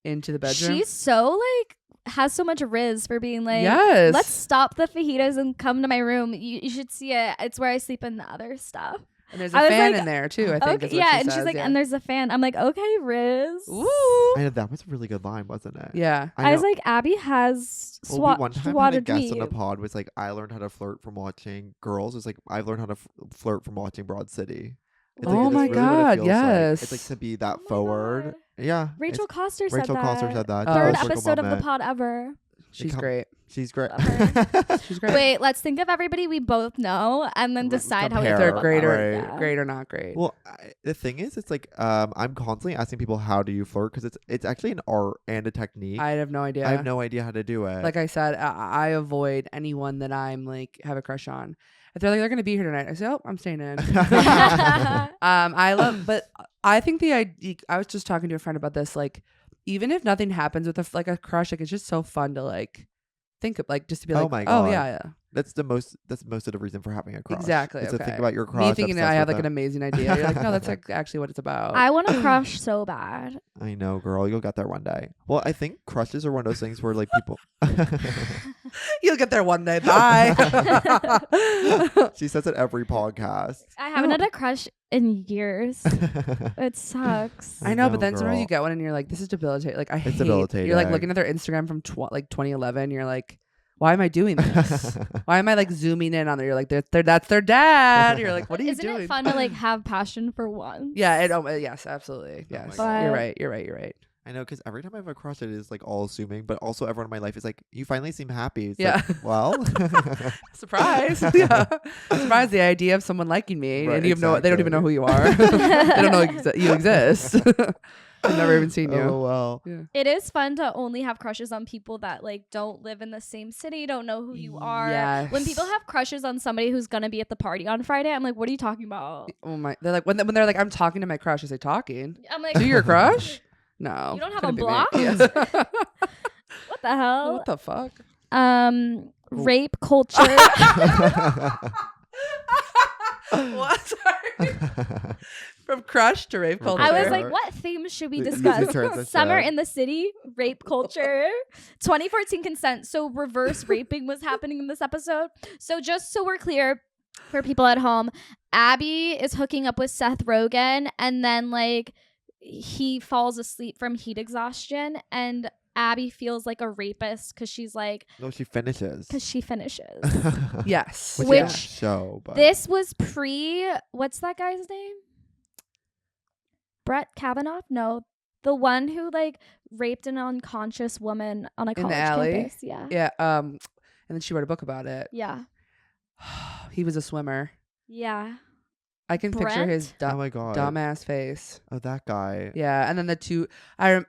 into the bedroom. She's so like has so much riz for being like, yes. let's stop the fajitas and come to my room. You should see it. It's where I sleep in the other stuff. And there's a I was fan like, in there too, I think. Okay, is what yeah, she and she's says, like, yeah. and there's a fan. I'm like, okay, Riz. Ooh. I know that was a really good line, wasn't it? Yeah. I was know- like, Abby has Well, one time had a swatted guest me. on the pod was like, I learned how to flirt from watching Girls. It's like, I've learned how to flirt from watching Broad City. It's Oh that's my really what it God, feels like. It's like yes. to be that Oh my forward. God. Yeah. Rachel it's- Coster said Rachel that. Coster said that. Oh. Third Full circle episode of the moment. pod ever. She's come- great. She's great. Love She's great. Wait, let's think of everybody we both know and then decide how we compare. feel They're about great them. or Yeah. great or not great. Well, the thing is, it's like I'm constantly asking people, how do you flirt? Because it's actually an art and a technique. I have no idea. I have no idea how to do it. Like I said, I avoid anyone that I'm like have a crush on. If they're like they're gonna be here tonight, I say, oh, I'm staying in. I love, but I think the idea. I was just talking to a friend about this. Like, even if nothing happens with a crush, like it's just so fun to like think of, like just to be Oh like, my oh God. yeah, That's most of the reason for having a crush. exactly. Is Okay. to think about your crush. Me thinking obsess I have with like an them. amazing idea. You're like, no, that's like actually what it's about. I want a crush so bad. I know, girl. You'll get there one day. Well, I think crushes are one of those things where like people. You'll get there one day. Bye. She says it every podcast. I haven't had a crush in years. It sucks. I know, but No, then sometimes you girl. get one and you're like, this is debilitating. Like, I hate. debilitating. You're like looking at their Instagram from like 2011. You're like, why am I doing this? Why am I like zooming in on there? You're like, that's their dad. You're like, what are you Isn't doing? it fun to like have passion for one? Yeah. Yes, absolutely. Yes. God. You're But- right. You're right. You're right. I know, because every time I have a crush, it is like all assuming, but also everyone in my life is like, you finally seem happy. It's Yeah. like, well, Surprise. Yeah. Surprise, the idea of someone liking me. Right, And you have no, they don't even know who you are. They don't know you exist. I've never even seen you. oh well. Yeah. It is fun to only have crushes on people that like don't live in the same city, don't know who you are. When people Yes. have crushes on somebody who's gonna be at the party on Friday, I'm like, what are you talking about? Oh my! They're like when they're like, I'm talking to my crush. Is they talking? I'm like, To your crush? No. You don't have couldn't them be me. blocked? Yeah. what the hell? What the fuck? Rape culture. What? Sorry. From crush to rape culture. I was Culture. like, what themes should we Easy discuss? transition. Summer in the city, rape culture, 2014 consent. So reverse raping was happening in this episode. So just so we're clear for people at home, Abby is hooking up with Seth Rogen, and then like he falls asleep from heat exhaustion, and Abby feels like a rapist because she's like, No, she finishes. because she finishes. yes. Which, Which- they don't show, but This was pre, what's that guy's name? Brett Kavanaugh? No, the one who like raped an unconscious woman on a In the college alley? campus. Yeah. Yeah. And then she wrote a book about it. Yeah. He was a swimmer. Yeah. I can picture his oh my god, dumbass face. oh that guy. Yeah, and then the two, oh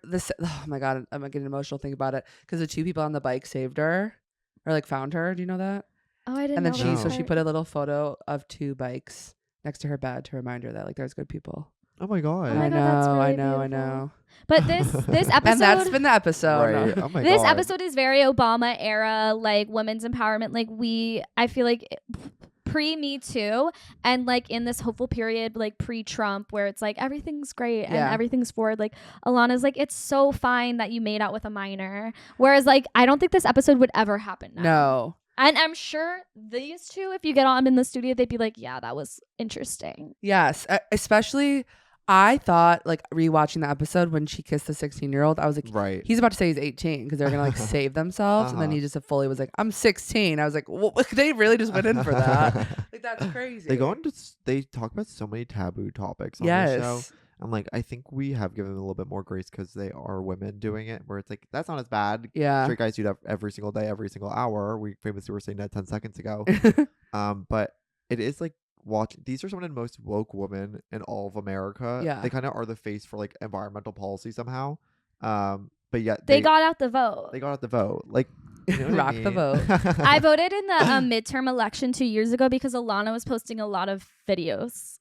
my god, I'm getting emotional thinking about it because the two people on the bike saved her, or like found her. Do you know that? Oh, I didn't And then know she- that so she part. put a little photo of two bikes next to her bed to remind her that like there's good people. Oh my god. Oh my I God, know, that's I really know, I beautiful. know. But this episode, And that's been the episode. Right. No. Oh my this god. episode is very Obama era, like women's empowerment. Like I feel like pre Me Too, and like in this hopeful period, like pre Trump, where it's like everything's great and Yeah. everything's forward. Like Alana's like, it's so fine that you made out with a minor. Whereas like I don't think this episode would ever happen now. No. And I'm sure these two, if you get on in the studio, they'd be like, yeah, that was interesting. Yes, especially I thought like rewatching the episode when she kissed the 16-year-old, I was like, Right. he's about to say he's 18 because they're gonna like save themselves, and then he just fully was like, I'm 16. I was like, well, they really just went in for that. Like that's crazy. They go into they talk about so many taboo topics on the show. Yes. I'm like, I think we have given them a little bit more grace because they are women doing it, where it's like that's not as bad. Yeah. Straight guys do that every single day, every single hour. We famously were saying that 10 seconds ago. But it is like these are some of the most woke women in all of America. Yeah. They kind of are the face for like environmental policy somehow. But yet They got out the vote. they got out the vote. Like you know what I Rock the mean? vote. I voted in the midterm election 2 years ago because Alana was posting a lot of videos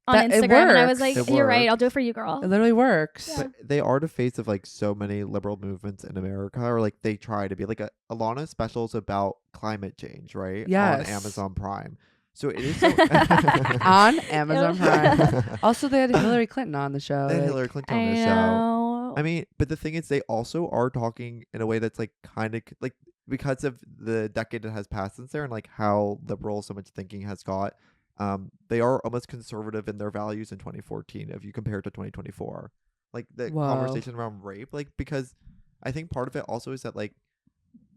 on It Instagram, and I was works. like, It "You're right, works. I'll do it for you, girl." It literally works. Yeah. But they are the face of like so many liberal movements in America, or like they try to be. Like Alana's specials about climate change, right? Yes. On Amazon Prime. So it is so On Amazon Prime. Also, they had Hillary Clinton on the show. They had like- Hillary Clinton I on the show. know. I mean, but the thing is, they also are talking in a way that's like kind of like because of the decade that has passed since there, and like how liberal so much thinking has got. They are almost conservative in their values in 2014 if you compare it to 2024. Like the Whoa. conversation around rape, like because I think part of it also is that like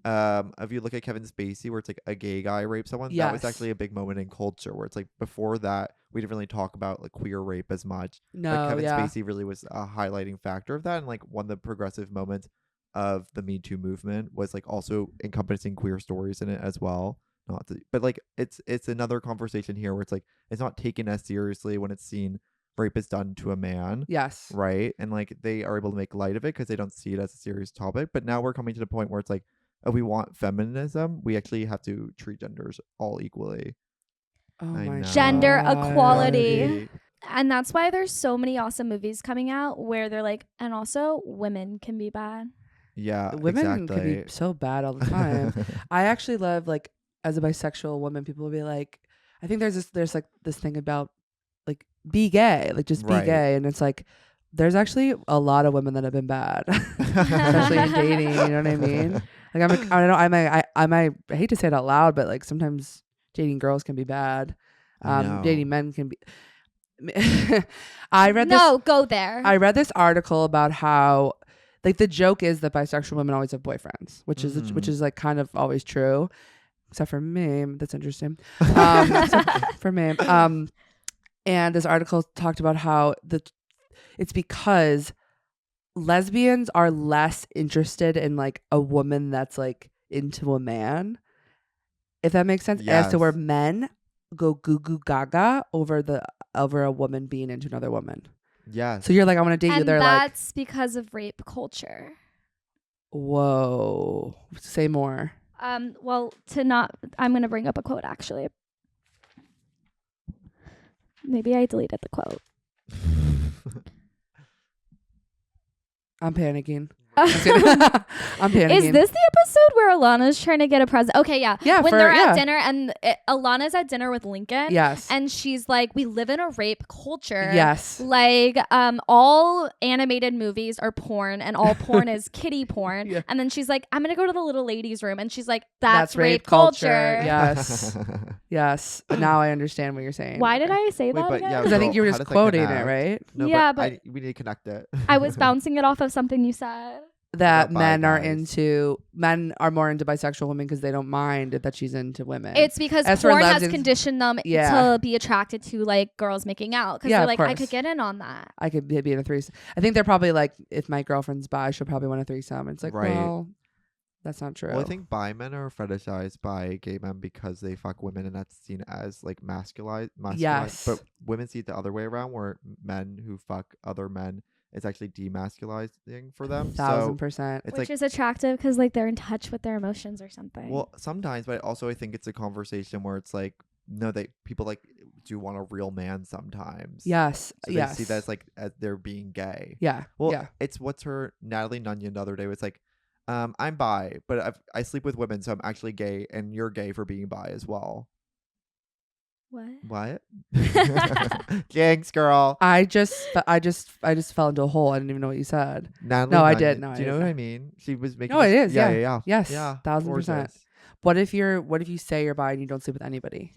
if you look at Kevin Spacey where it's like a gay guy raped someone, that was Yes. actually a big moment in culture where it's like before that we didn't really talk about like queer rape as much. No, Like Kevin yeah. Spacey really was a highlighting factor of that, and like one of the progressive moments of the Me Too movement was like also encompassing queer stories in it as well. Not to, but like it's another conversation here where it's like it's not taken as seriously when it's seen rape is done to a man, Yes. right? And like they are able to make light of it because they don't see it as a serious topic. But now we're coming to the point where it's like, if we want feminism, we actually have to treat genders all equally. Oh I my know. Gender God. equality. And that's why there's so many awesome movies coming out where they're like, and also women can be bad. Yeah, Women exactly. can be so bad all the time. I actually love like as a bisexual woman, people will be like, I think there's like this thing about like be gay, like just be Right. gay, and it's like there's actually a lot of women that have been bad, especially in dating. You know what I mean? Like I don't know. I hate to say it out loud, but like sometimes dating girls can be bad. I know. Dating men can be. I read this. No, go there. I read this article about how, like, the joke is that bisexual women always have boyfriends, which is like kind of always true, except for me. That's interesting. Except for me. And this article talked about how it's because lesbians are less interested in like a woman that's like into a man, if that makes sense. As to where men go goo goo gaga over a woman being into another woman. Yes. So you're like, I want to date you. and They're like, that's because of rape culture. whoa, say more. Well, I'm gonna bring up a quote actually. Maybe I deleted the quote. I'm panicking. I'm panicking. Is this the episode where Alana's trying to get a present? Okay, yeah. Yeah, when for- they're yeah. at dinner and Alana's at dinner with Lincoln. Yes. And she's like, we live in a rape culture. Yes. Like, all animated movies are porn and all porn is kiddie porn. Yeah. And then she's like, I'm going to go to the little ladies' room. And she's like, that's rape culture. Yes. Yes. Now I understand what you're saying. Why did I say Wait, that but again? yeah, Because I think you were How just does that quoting it, connect? right? No, Yeah, but we need to connect it. I was bouncing it off of something you said. That Not men bi are guys. men are more into bisexual women because they don't mind that she's into women. It's because As for porn has lesbians- conditioned them Yeah. to be attracted to like girls making out. Because Yeah, they're of like, I course. could get in on that. I could be in a threesome. I think they're probably like, if my girlfriend's bi, she'll probably want a threesome. It's like, Right. well, that's not true. Well, I think bi men are fetishized by gay men because they fuck women, and that's seen as like masculized. Yes. But women see it the other way around, where men who fuck other men, it's actually demasculizing for them. 1000%. It's Which like, is attractive because like they're in touch with their emotions or something. well, sometimes, but also I think it's a conversation where it's like, no, people like do want a real man sometimes. Yes. So yes. they see that as they're being gay. Yeah. Well, yeah. it's what's her Natalie Nunyon the other day was like, I'm bi, but I sleep with women, so I'm actually gay, and you're gay for being bi as well. what? What? Jinx, girl. I just fell into a hole. I didn't even know what you said. Natalie No, I Nunyon. did. No, Do you I know did. what I mean? She was making. No, it this- is. Yeah, Yeah. yeah, yeah. Yes. Yeah. 1000%. Gorgeous. What if you say you're bi and you don't sleep with anybody?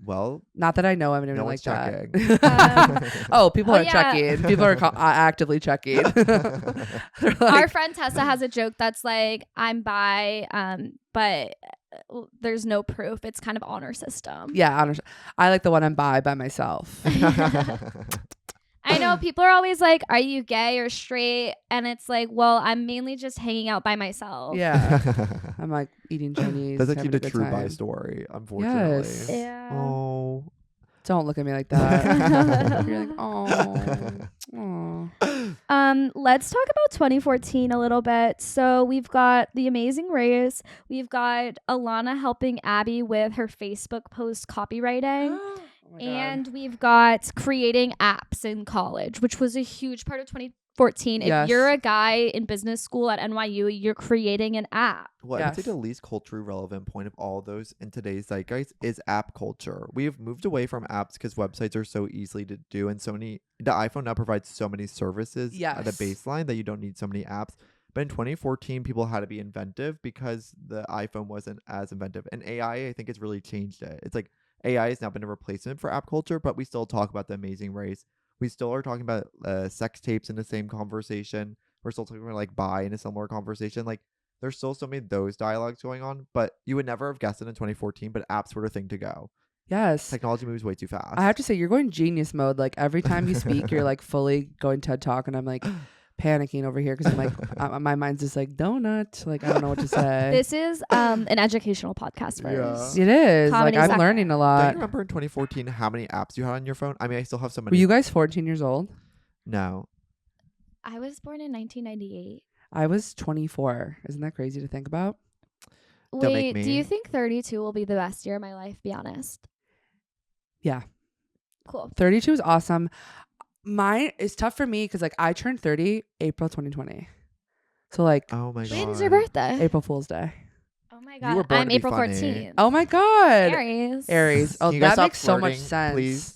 Well, Not that I know of anyone no like one's that. checking. Oh, people Oh, are yeah. checking. People are actively checking. They're like, Our friend Tessa has a joke that's like, I'm bi, but there's no proof. It's kind of honor system. yeah, honestly, I like the one I'm by myself. I know people are always like, are you gay or straight? And it's like, well, I'm mainly just hanging out by myself. Yeah, I'm like eating Chinese. That's having actually a the good true bi time. story, unfortunately. Yes. Yeah. Oh. Don't look at me like that. You're like, oh. Let's talk about 2014 a little bit. So we've got The Amazing Race. We've got Alana helping Abby with her Facebook post copywriting. Oh my God. And we've got creating apps in college, which was a huge part of 2014. Yes. If you're a guy in business school at NYU, you're creating an app. Well, I would say Yes. the least culturally relevant point of all those in today's zeitgeist is app culture. We have moved away from apps because websites are so easily to do, and the iPhone now provides so many services at a Yes. baseline that you don't need so many apps. But in 2014, people had to be inventive because the iPhone wasn't as inventive. And AI, I think, has really changed it. It's like AI has now been a replacement for app culture, but we still talk about The Amazing Race. We still are talking about sex tapes in the same conversation. We're still talking about like bi in a similar conversation. Like there's still so many of those dialogues going on, but you would never have guessed it in 2014, but apps were the thing to go. Yes. Technology moves way too fast. I have to say, you're going genius mode. Like every time you speak, you're like fully going TED Talk, and I'm like panicking over here because I'm like, my mind's just like donut. Like I don't know what to say. This is an educational podcast for us. Yeah. It is. Comedy like I'm sector. learning a Don't lot. you remember in 2014 how many apps you had on your phone? I mean, I still have so Were many. you guys 14 years old? No. I was born in 1998. I was 24. Isn't that crazy to think about? Don't make Wait, do me. you think 32 will be the best year of my life? Be honest. Yeah. Cool. 32 is awesome. Mine is tough for me because like I turned 30 April 2020. So like Oh my god. When's your birthday? April Fool's Day. Oh my You were god. born I'm to be April funny. 14th. Oh my god. Aries. Aries. Oh, Can you guys that stop makes so much flirting, sense. please?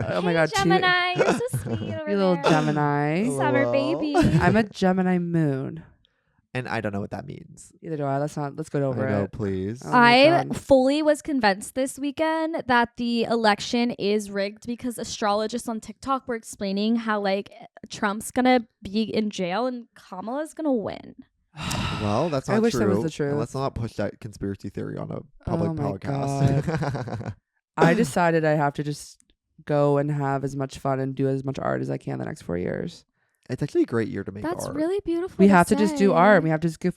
Oh my Hey, god, Gemini, you're so sweet over you little there. Gemini. Hello. Summer baby. I'm a Gemini moon. and I don't know what that means. Either do I. Let's go over I know, it. please. Oh my I God. fully was convinced this weekend that the election is rigged because astrologists on TikTok were explaining how like Trump's gonna be in jail and Kamala's gonna win. Well, that's not I wish true. that was the And truth. let's not push that conspiracy theory on a public Oh my podcast. I decided I have to just go and have as much fun and do as much art as I can the next 4 years. It's actually a great year to make That's art. really beautiful. We have to just do art. say. We have to just give.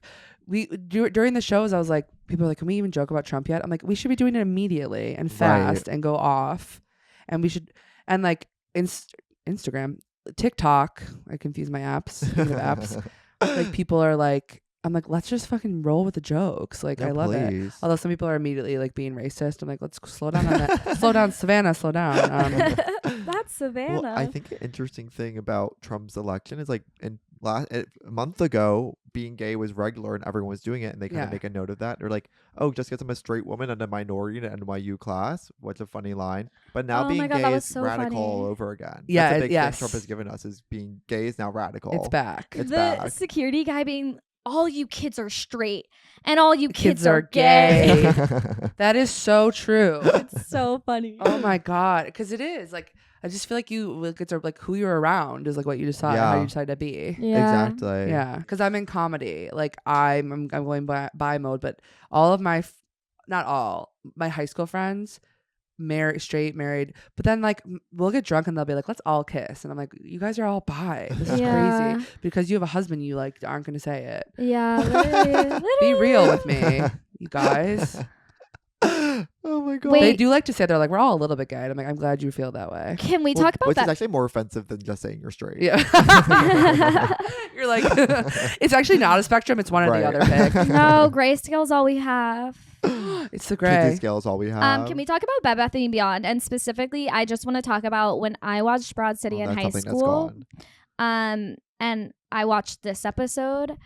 During the shows, I was like, people are like, can we even joke about Trump yet? I'm like, we should be doing it immediately and fast and go off, and we should and like Instagram, TikTok. I confuse my apps. Speaking of apps, like people are like, I'm like, let's just fucking roll with the jokes. Like Yeah, I love it. please. Although some people are immediately like being racist. I'm like, let's slow down on that. Slow down, Savannah. Slow down. That's Savannah. Well, I think an interesting thing about Trump's election is like a month ago, being gay was regular and everyone was doing it, and they kind of Yeah. make a note of that. They're like, "Oh, just because I'm a straight woman and a minority in an NYU class." What's a funny line? But now Oh being my God, gay that was is so radical all funny. over again. Yeah, That's a big thing yes. Trump has given us is being gay is now radical. It's back. It's the back. security guy being, all you kids are straight and all you kids, Kids are are gay. That is so true. It's so funny. Oh my God. Because it is like, I just feel like it's like who you're around is like what you decide, how Yeah. you decide to be. Yeah. Exactly. Yeah. Because I'm in comedy. Like I'm going by mode, but all of not all, my high school friends, straight, married, but then like we'll get drunk and they'll be like, let's all kiss. And I'm like, you guys are all bi. This is Yeah. crazy. Because you have a husband, you like aren't going to say it. Yeah, literally. Be real with me, you guys. Oh my god. Wait. They do like to say they're like, we're all a little bit gay. And I'm like, I'm glad you feel that way. Can we Well, talk about which is that? actually more offensive than just saying you're straight. Yeah. You're like, it's actually not a spectrum. It's one or the Right. other pick. No, grayscale is all we have. It's the Kinsey gray. scale is all we have. Can we talk about Bed Bath & Beyond? And specifically, I just want to talk about when I watched Broad City in that's high something that's school. gone. And I watched this episode.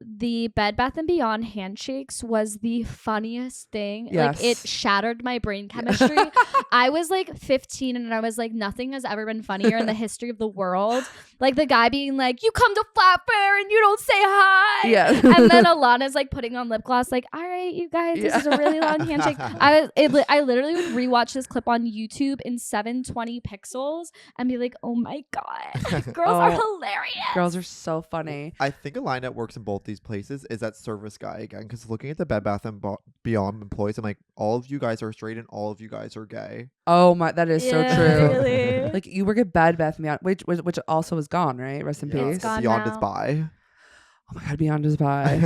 The Bed Bath & Beyond handshakes was the funniest thing. Yes. Like, it shattered my brain chemistry. I was like 15 and I was like, nothing has ever been funnier in the history of the world. Like the guy being like, you come to Flatbear and you don't say hi. Yeah. And then Alana's like putting on lip gloss, like, all right, you guys, this is a really long handshake. I literally would rewatch this clip on YouTube in 720 pixels and be like, oh my God, girls are hilarious. Girls are so funny. I think a line that works in both these places is that service guy again. Because looking at the Bed Bath and Beyond employees, I'm like, all of you guys are straight and all of you guys are gay. Oh my, that is so Yeah, true. really. Like you work at Bed Bath & Beyond, which also is gone, right? Rest in Yeah. peace. It's gone Beyond now. is bi. Oh my God, Beyond is bi.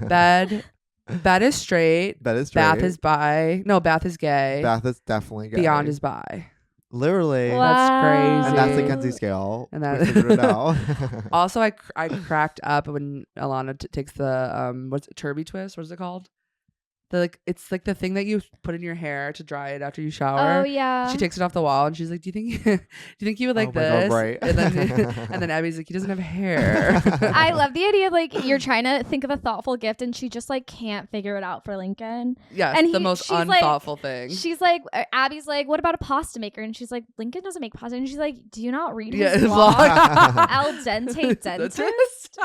Bed is straight. That is straight. Bath is bi. No, Bath is gay. Bath is definitely gay. Beyond is bi. literally. That's crazy. And that's the Wow. Kinsey scale. And We that- figured it out. Also, I cracked up when Alana takes the what's it, Turby twist? What is it called? It's like the thing that you put in your hair to dry it after you shower. Oh yeah. She takes it off the wall and she's like, "Do you think you would like Oh my God, this?" right. And then Abby's like, "He doesn't have hair." I love the idea of like you're trying to think of a thoughtful gift and she just like can't figure it out for Lincoln. Yes, And the most she's like- unthoughtful thing. She's like, Abby's like, what about a pasta maker? And she's like, Lincoln doesn't make pasta. And she's like, do you not read Yeah, his his blog? blog. Al dente dentist?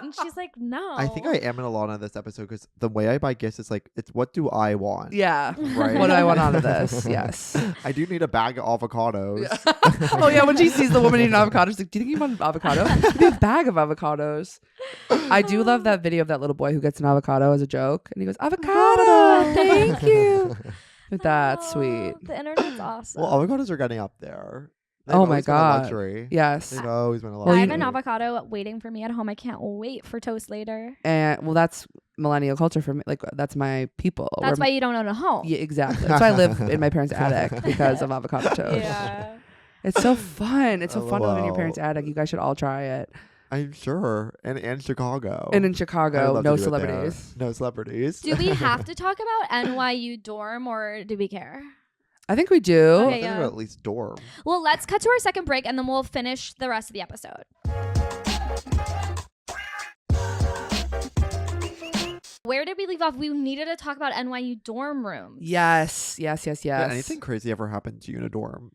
And she's like, no. I think I am in Alana this episode because the way I buy gifts is like, it's what do I want? Yeah. Right. What do I want out of this? Yes. I do need a bag of avocados. Oh yeah, when she sees the woman eating avocados, she's like, "Do you think you want an avocado? Give me a bag of avocados." I do love that video of that little boy who gets an avocado as a joke, and he goes, "Avocado, thank you." That's sweet. The internet's awesome. Well, avocados are getting up there. They've Oh my always been a God. luxury. Yes, They've always been a Well, I luxury. have an avocado waiting for me at home. I can't wait for toast later. and well, that's millennial culture for me. Like that's my people. That's why you don't own a home. Yeah, exactly. That's why I live in my parents' attic because of avocado toast. Yeah. It's so fun. It's so fun to live in your LOL. parents' attic. You guys should all try it. I'm sure. And Chicago. And in I'd Chicago, love no to do it there. celebrities. No celebrities. Do we have to talk about NYU dorm or do we care? I think we do. Okay. I think yeah. about at least dorm. Well, let's cut to our second break and then we'll finish the rest of the episode. Where did we leave off? We needed to talk about NYU dorm rooms. Yes. Did anything crazy ever happen to you in a dorm?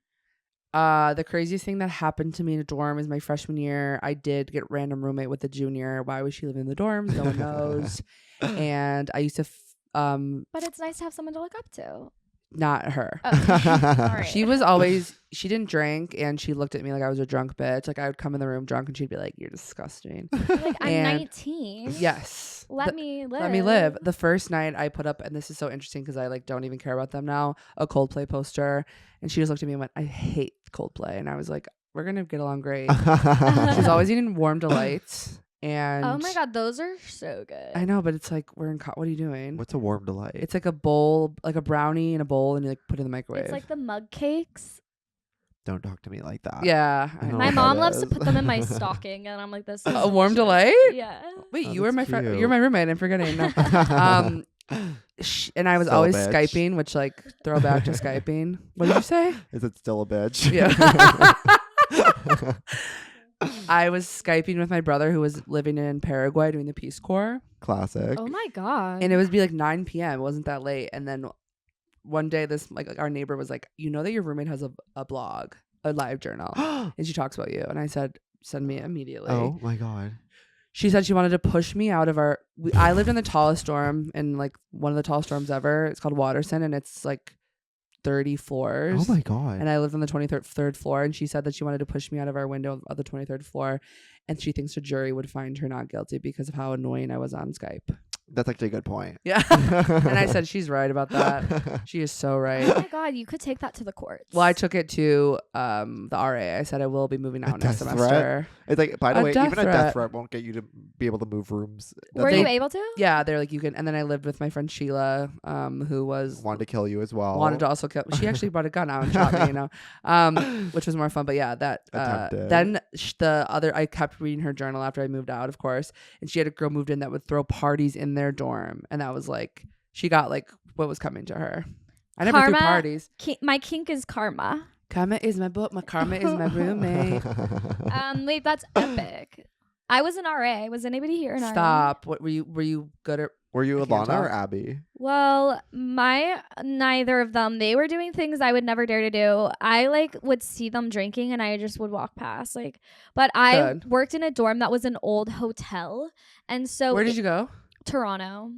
The craziest thing that happened to me in a dorm is my freshman year. I did get random roommate with a junior. Why was she living in the dorms? No one knows. And I used to, But it's nice to have someone to look up to. not her. All right. She was always, she didn't drink, and she looked at me like I was a drunk bitch. Like I would come in the room drunk and she'd be like, "You're disgusting." like, I'm And- 19. Yes. Let me live. Let me live. The first night I put up, and this is so interesting because I like don't even care about them now, a Coldplay poster. And she just looked at me and went, "I hate Coldplay." And I was like, "We're going to get along great." She's always eating Warm Delights. And Oh my God, those are so good. I know, but it's like, we're in, what are you doing? What's a warm delight? It's like a bowl, like a brownie in a bowl, and you like put it in the microwave. It's like the mug cakes. Don't talk to me like that. yeah. I I know. don't My know mom what loves that to is. put them in my stocking, and I'm like, this is A Warm Delight? Yeah. Wait, Oh, you were my that's friend. cute. You're my roommate. I'm forgetting. No. And I was Still a always bitch. Skyping, which like throwback to Skyping. What did you say? Is it still a bitch? Yeah. I was Skyping with my brother who was living in Paraguay doing the Peace Corps. Classic. Oh my God. And it would be like 9 p.m. It wasn't that late. And then one day this like our neighbor was like, "You know that your roommate has a blog, a live journal, and she talks about you." And I said, "Send me immediately." Oh my god. She said she wanted to push me out of our I lived in the tallest dorm, in like one of the tallest dorms ever. It's called Watterson, and it's like 30 floors. Oh my god. And I lived on the 23rd floor, and she said that she wanted to push me out of our window of the 23rd floor, and she thinks a jury would find her not guilty because of how annoying I was on Skype. That's actually a good point. Yeah. And I said she's right about that. She is so Oh right. my God, you could take that to the courts. Well, I took it to the RA. I said I will be moving out next death semester. It's like, by the A way, death even a death threat. threat won't get you to be able to move rooms. Were They you able to? Yeah, they're like, you can. And then I lived with my friend Sheila, who was wanted to kill you as well. wanted to also kill. She actually brought a gun out and shot me, which was more fun. But yeah, that Attempted. then I kept reading her journal after I moved out, of course, and she had a girl moved in that would throw parties in their dorm, and that was like she got like what was coming to her. I never threw Karma. parties. My kink is karma. Karma is my book. My karma is my roommate. Wait, that's epic. I was an RA. Was anybody here an RA? Stop. What were you good at? Were you I can't Alana or talk. Abby? Well, neither of them. They were doing things I would never dare to do. I like would see them drinking and I just would walk past. But I Good. worked in a dorm that was an old hotel, and so Where did you go? Toronto.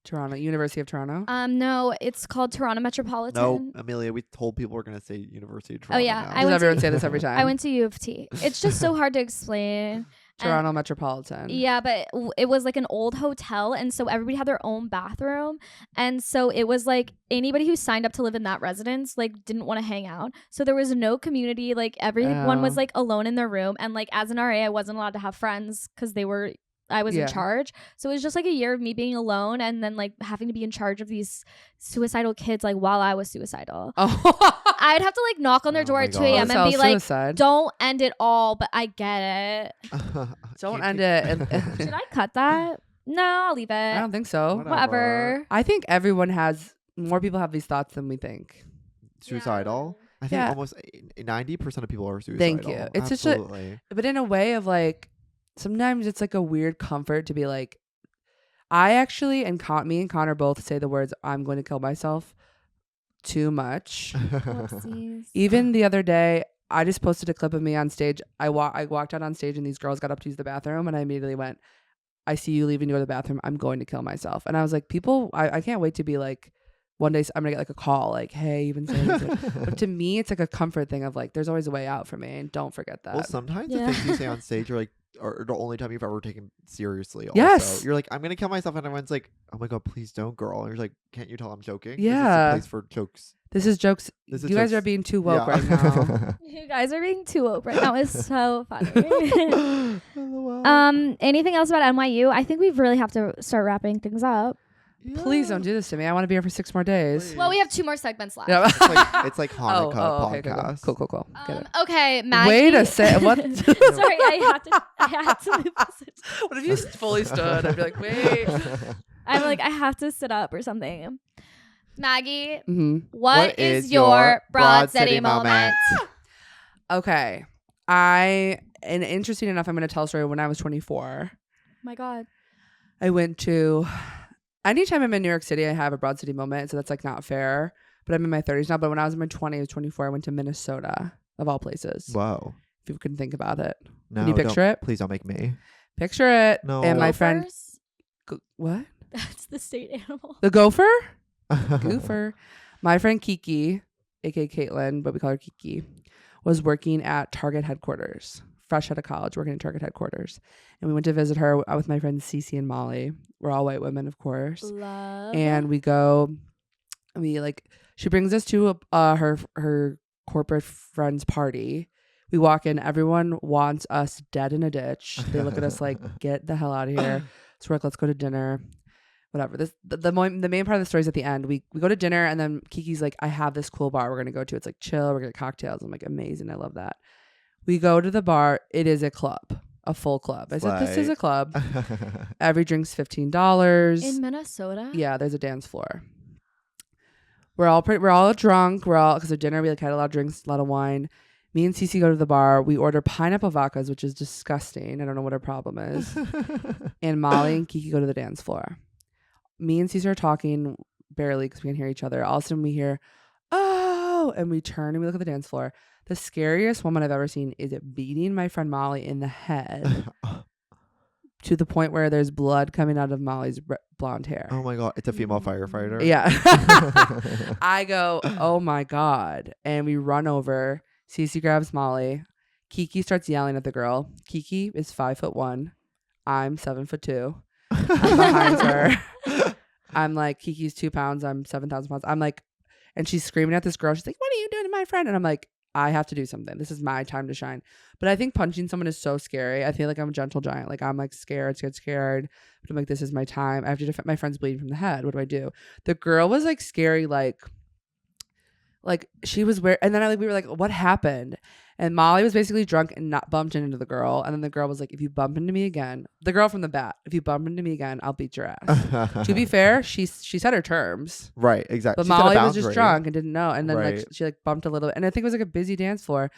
Toronto, University of Toronto. No, it's called Toronto Metropolitan. No, Amelia, we told people we're going to say University of Oh, Toronto. yeah, now. I Does went everyone to- say this every time? I went to U of T. It's just so hard to explain. Toronto Metropolitan. Yeah, but it was like an old hotel, and so everybody had their own bathroom, and so it was like anybody who signed up to live in that residence like didn't want to hang out. So there was no community. Like everyone was Oh. like alone in their room, and like as an RA, I wasn't allowed to have friends because I was Yeah. in charge. So it was just like a year of me being alone, and then like having to be in charge of these suicidal kids like while I was suicidal. Oh. I'd have to like knock on their Oh door my at 2 God. a.m. and be like, Suicide. "Don't end it all," but I get it. Don't end it. Should I cut that? No, I'll leave it. I don't think so. Whatever. I think everyone has more people have these thoughts than we think. Suicidal? I think Yeah. almost 90% of people are suicidal. Thank you. It's just a- Absolutely. But in a way of like, sometimes it's like a weird comfort to be like, I actually me and Connor both say the words "I'm going to kill myself" too much. Whoopsies. Even the other day, I just posted a clip of me on stage. I walked out on stage and these girls got up to use the bathroom, and I immediately went, "I see you leaving to go to the bathroom. I'm going to kill myself." And I was like, people, I can't wait to be like, one day I'm gonna get like a call like, "Hey, you've been saying this." But to me, it's like a comfort thing of like, there's always a way out for me, and don't forget that. Well, sometimes Yeah. the things you say on stage are like are the only time you've ever taken seriously. Also. Yes. You're like, I'm gonna kill myself, and everyone's like, oh my god, please don't, girl. And you're like, can't you tell I'm joking? Yeah. This is a place for jokes. This is jokes. This is You guys jokes. are being too woke Yeah. right now. You guys are being too woke right now. It's so funny. LOL. Anything else about NYU? I think we really have to start wrapping things up. Please don't do this to me. I want to be here for 6 more days. Please. Well, we have 2 more segments left. Yeah. It's like Hanukkah okay, podcast. Cool. Get it. Okay, Maggie. Wait a sec. What? Sorry, I had to move this. What if you fully stood? I'd be like, wait. I'm like, I have to sit up or something. Maggie, Mm-hmm. what is your Broad City moment? Okay. And interesting enough, I'm going to tell a story. When I was 24, Oh my God. I went to, anytime I'm in New York City, I have a Broad City moment. So that's like not fair. But I'm in my 30s now. But when I was in my 20s, 24, I went to Minnesota. of all places. Whoa. If you can think about it. No, Can you picture it? Please don't make me. Picture it. No. And my friend, Gophers? what? That's the state animal. The gopher? Goofer. My friend Kiki, aka Caitlin, but we call her Kiki, was working at Target headquarters, fresh out of college, working at Target headquarters. And we went to visit her with my friends Cece and Molly. We're all white women, of course. Love. And we go, she brings us to her corporate friend's party. We walk in, everyone wants us dead in a ditch. They look at us like, get the hell out of here. So we're like, let's go to dinner. Whatever. The main part of the story is at the end. We go to dinner, and then Kiki's like, I have this cool bar we're gonna go to. It's like chill. We're gonna get cocktails. I'm like, amazing. I love that. We go to the bar. It is a club, a full club. I said, this is a club. Every drink's $15 in Minnesota. Yeah, there's a dance floor. We're all drunk. Because of dinner we like had a lot of drinks, a lot of wine. Me and Cece go to the bar. We order pineapple vodkas, which is disgusting. I don't know what our problem is. And Molly and Kiki go to the dance floor. Me and Cece are talking barely because we can hear each other. All of a sudden we hear, oh, and we turn and we look at the dance floor. The scariest woman I've ever seen is beating my friend Molly in the head to the point where there's blood coming out of Molly's blonde hair. Oh my God. It's a female firefighter. Yeah. I go, oh my God. And we run over. Cece grabs Molly. Kiki starts yelling at the girl. Kiki is 5'1". I'm 7'2". I'm behind her. I'm like, Kiki's 2 pounds. I'm 7,000 pounds. I'm like, and she's screaming at this girl. She's like, what are you doing to my friend? And I'm like, I have to do something. This is my time to shine. But I think punching someone is so scary. I feel like I'm a gentle giant. Like I'm like scared. But I'm like, this is my time. I have to defend my friend's bleeding from the head. What do I do? The girl was like scary. Like she was weird. And then we were like, what happened? And Molly was basically drunk and not bumped into the girl. And then the girl was like, if you bump into me again, the girl from the bat, if you bump into me again, I'll beat your ass. To be fair, she said her terms. Right, exactly. But Molly was just drunk and didn't know. And then Right. like she like bumped a little bit. And I think it was like a busy dance floor.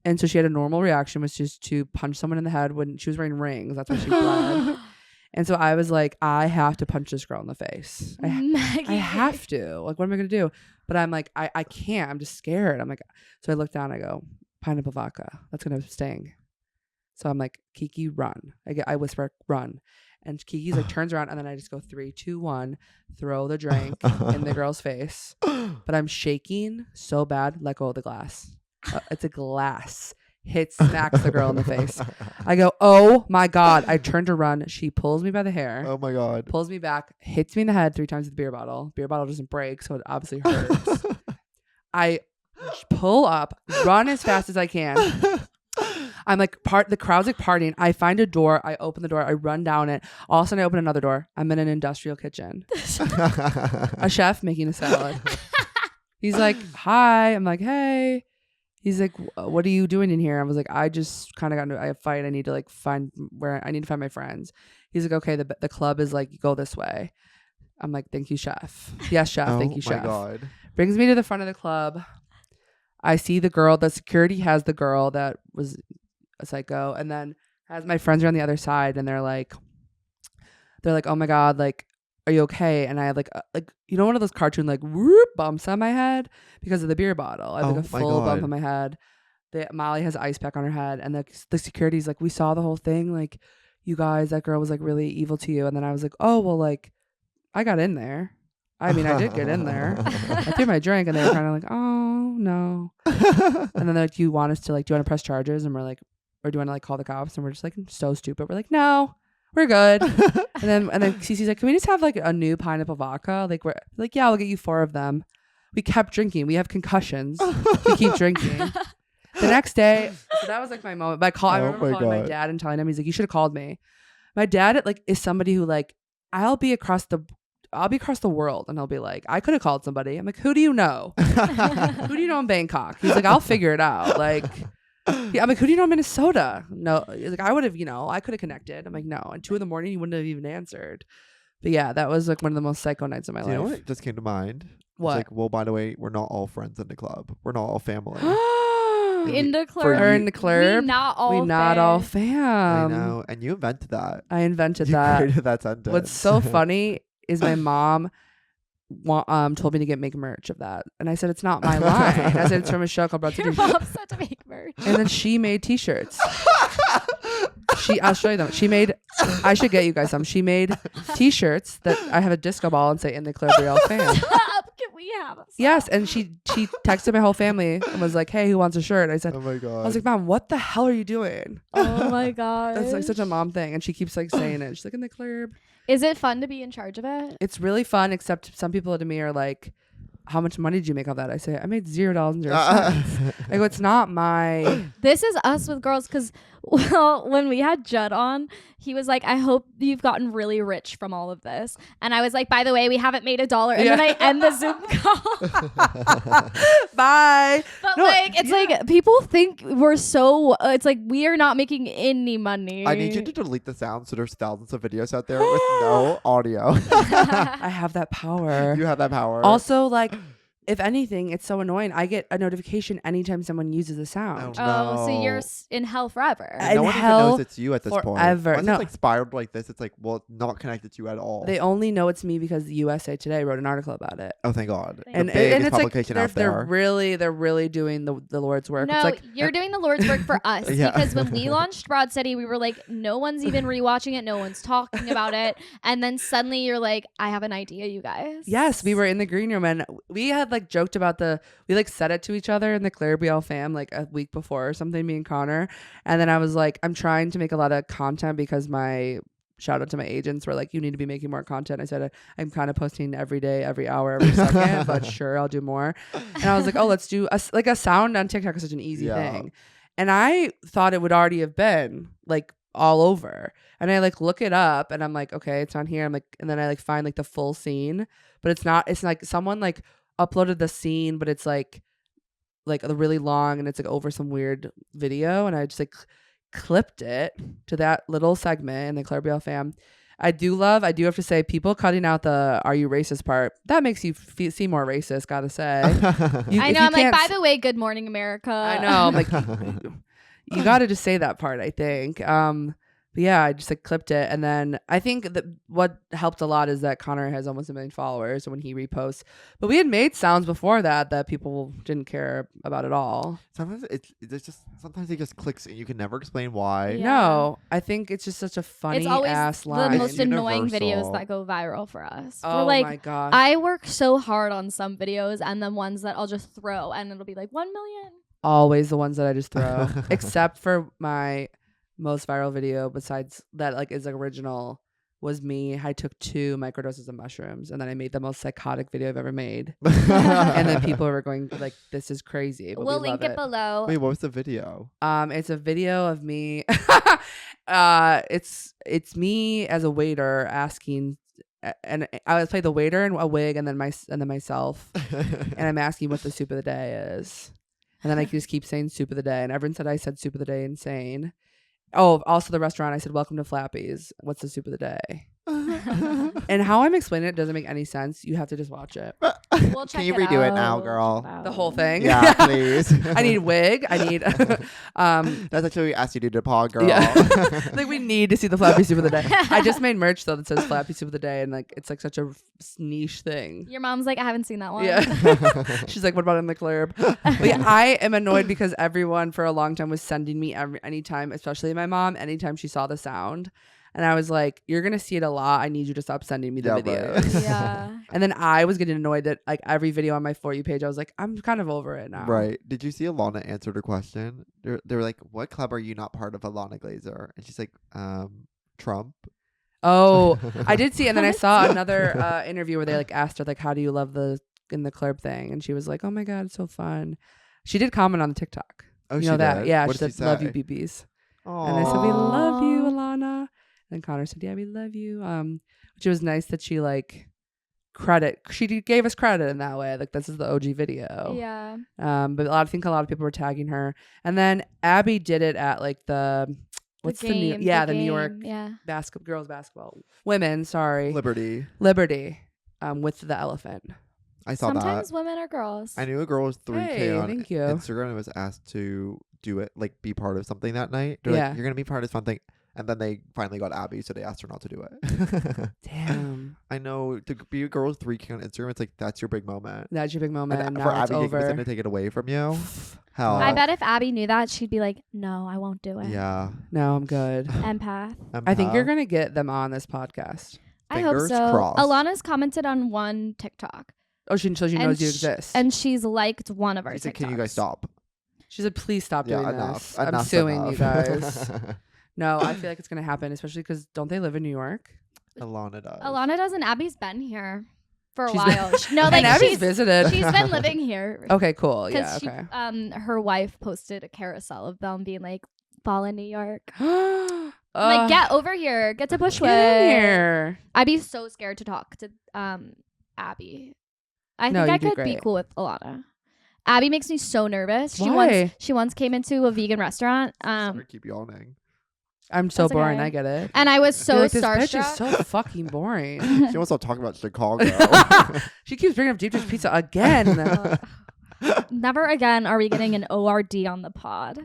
And so she had a normal reaction, which is to punch someone in the head when she was wearing rings. That's why she bled. And so I was like, I have to punch this girl in the face. I have to. Like, what am I going to do? But I'm like, I can't. I'm just scared. I'm like, so I look down. I go, pineapple vodka. That's going to sting. So I'm like, Kiki, run. I whisper, run. And Kiki's like turns around, and then I just go 3, 2, 1, throw the drink in the girl's face. But I'm shaking so bad, let go of the glass. It's a glass. Smacks the girl in the face. I go, oh my God. I turn to run. She pulls me by the hair. Oh my God. Pulls me back, hits me in the head 3 times with the beer bottle. Beer bottle doesn't break, so it obviously hurts. I pull up, run as fast as I can. I'm like, the crowd's like partying. I find a door. I open the door. I run down it. All of a sudden, I open another door. I'm in an industrial kitchen. A chef making a salad. He's like, hi. I'm like, hey. He's like, what are you doing in here? I was like, I just kind of got into a fight. I need to find my friends. He's like, okay, the club is like, go this way. I'm like, thank you, chef. Yes, chef. Thank you, chef. Oh my God. Brings me to the front of the club. I see the girl. The security has the girl that was a psycho, and then has my friends are on the other side, and they're like, oh my God, like, are you okay? And I have like one of those cartoon like whoop bumps on my head because of the beer bottle. I have like a full bump on my head. Molly has ice pack on her head, and the security's like, we saw the whole thing. Like, you guys, that girl was like really evil to you. And then I was like, oh well, like I got in there. I mean, I did get in there. I threw my drink, and they were kind of like, oh no. And then they're like, do you want to press charges? And we're like, or do you want to like call the cops? And we're just like, so stupid. We're like, no. We're good. and then Cece's like, can we just have like a new pineapple vodka? Like we're like, yeah, we'll get you 4 of them. We kept drinking. We have concussions. We keep drinking. The next day, so that was like my moment. I remember calling my dad and telling him, he's like, you should have called me. My dad like is somebody who like, I'll be across the world, and he'll be like, I could have called somebody. I'm like, who do you know? Who do you know in Bangkok? He's like, I'll figure it out. Like. Yeah, I'm like, who do you know in Minnesota? No, like I would have, I could have connected. I'm like, no. And 2 a.m, you wouldn't have even answered. But yeah, that was like one of the most psycho nights of my life. You know what just came to mind? What? It's like, well, by the way, we're not all friends in the club. We're not all family. In the club. Or in the club. We not all all fam. fam. I know. And you invented that. I invented You that. created that sentence. What's so funny is my mom told me to make merch of that, and I said it's not my line. I said it's from a show called Broad City. Your mom said to make merch. And then she made T-shirts. I'll show you them. I should get you guys some. She made T-shirts that I have a disco ball and say "In the Claire Brielle fan." Can we have some? Yes, and she texted my whole family and was like, "Hey, who wants a shirt?" I said, Oh my "I god. was like, Mom, what the hell are you doing?" Oh my god. That's like such a mom thing, and she keeps like saying it. She's like, "In the Claire." Is it fun to be in charge of it? It's really fun, except some people to me are like, "How much money did you make off that?" I say, "I made $0." I go, "It's not my." This is us with girls because, well, when we had Judd on, he was like, I hope you've gotten really rich from all of this. And I was like, by the way, we haven't made $1. And then I end the Zoom call. Bye. But No, like, it's like people think we're so, it's like we are not making any money. I need you to delete the sound so there's thousands of videos out there with no audio. I have that power. You have that power. Also, like, if anything, it's so annoying. I get a notification anytime someone uses a sound. Oh, so No. you're in hell forever. In no one even hell knows it's you at this point. forever. Once No. it's like spiraled like this, it's like, well, it's not connected to you at all. They only know it's me because the USA Today wrote an article about it. Oh, thank God. Thank And, The biggest and it's like publication they're, out there. they're really doing the Lord's work. No, It's like you're doing the Lord's work for us. Yeah. Because when we launched Broad City, we were like, no one's even rewatching it. No one's talking about it. And then suddenly you're like, I have an idea, you guys. yes, we were in the green room and we had like joked about we like said it to each other in the Claire Brielle fam like a week before or something, me and Connor. And then I was like, I'm trying to make a lot of content because shout out to my agents were like, you need to be making more content. I said, I'm kind of posting every day, every hour, every second, but sure, I'll do more. And I was like, oh, let's do a sound on TikTok is such an easy thing. And I thought it would already have been like all over. And I like look it up and I'm like, okay, it's on here. I'm like, and then I like find like the full scene, but it's not, it's like someone like uploaded the scene, but it's like really long and it's like over some weird video. And I just like clipped it to that little segment in the Claire Brielle fam. I do have to say, people cutting out the "Are you racist" part, that makes you seem more racist, gotta say. I know. I'm like, by the way, good morning, America. I know. I'm like, you gotta just say that part, I think. But yeah, I just like clipped it. And then I think that what helped a lot is that Connor has almost 1 million followers when he reposts. But we had made sounds before that people didn't care about at all. Sometimes sometimes it just clicks and you can never explain why. Yeah. No, I think it's just such a funny It's always ass the line. most annoying universal. videos that go viral for us. Oh We're like, my gosh. I work so hard on some videos and then ones that I'll just throw and it'll be like 1 million. Always the ones that I just throw. Except for my most viral video besides that like is original was me. I took 2 microdoses of mushrooms and then I made the most psychotic video I've ever made. And then people were going like, this is crazy. But We'll we love link it below. Wait, what was the video? It's a video of me. It's me as a waiter asking, and I would play the waiter in a wig and then myself, and I'm asking what the soup of the day is, and then I just keep saying soup of the day, and everyone said I said soup of the day insane. Oh, also the restaurant, I said, welcome to Flappy's. What's the soup of the day? And how I'm explaining it doesn't make any sense. You have to just watch it. We'll check Can you it redo it out. now, girl? Check it out. The whole thing. Yeah, please. I need wig. I need That's actually what we asked you to do, Paul, girl. Yeah. Like we need to see the Flappy Soup of the Day. I just made merch though that says Flappy Soup of the Day, and like it's like such a niche thing. Your mom's like, I haven't seen that one. Yeah. She's like, what about in the club? But yeah, I am annoyed because everyone for a long time was sending me anytime, especially my mom, anytime she saw the sound. And I was like, you're going to see it a lot. I need you to stop sending me the Yeah, videos. right. Yeah. And then I was getting annoyed that like every video on my For You page, I was like, I'm kind of over it now. Right. Did you see Alana answered her question? They were like, what club are you not part of, Alana Glazer? And she's like, Trump. Oh, I did see. And then I saw another interview where they like asked her, like, how do you love in the club thing? And she was like, oh my God, it's so fun. She did comment on the TikTok. Oh, you she know that? did? Yeah. What She did said, love you, say? BBs. Aww. And I said, we love you, Alana. And Connor said, yeah, we love you. Which was nice that she like she gave us credit in that way. Like this is the OG video. Yeah. But I think a lot of people were tagging her. And then Abby did it at like the New game, New York Yeah. girls basketball. Women, sorry. Liberty. With the elephant. I saw Sometimes that. women are girls. I knew a girl was 3K Hey, on thank you. Instagram and was asked to do it, like be part of something that night. They're Yeah. like, you're going to be part of something. And then they finally got Abby, so they asked her not to do it. Damn. I know, to be a girl with 3K on Instagram, it's like, that's your big moment. That's your big moment. And Now for it's Abby over. to take it away from you, hell. I bet if Abby knew that, she'd be like, no, I won't do it. Yeah. No, I'm good. Empath. I think you're Empath. going to get them on this podcast. I hope Fingers so. crossed. Alana's commented on one TikTok. Oh, so she knows you exist. And she's liked one of our She said, TikToks. can you guys stop? She said, please stop doing enough. this. I'm Enough's suing you enough. guys. No, I feel like it's going to happen, especially because don't they live in New York? Alana does. Alana does, and Abby's been here for a She's while. No, and like Abby's she's visited. she's been living here. Okay, cool. Yeah, Because okay. her wife posted a carousel of them being like, fall in New York. I'm Like, get over here. Get to Bushwick. Get in here. I'd be so scared to talk to Abby. I No, think I you'd be could be great. cool with Alana. Abby makes me so nervous. Why? She once came into a vegan restaurant. Sorry, keep yawning. I'm so That's boring. okay. I get it. And I was so You're like, this bitch is starstruck. so fucking boring. She wants to talk about Chicago. She keeps bringing up deep dish pizza again. Never again are we getting an ORD on the pod.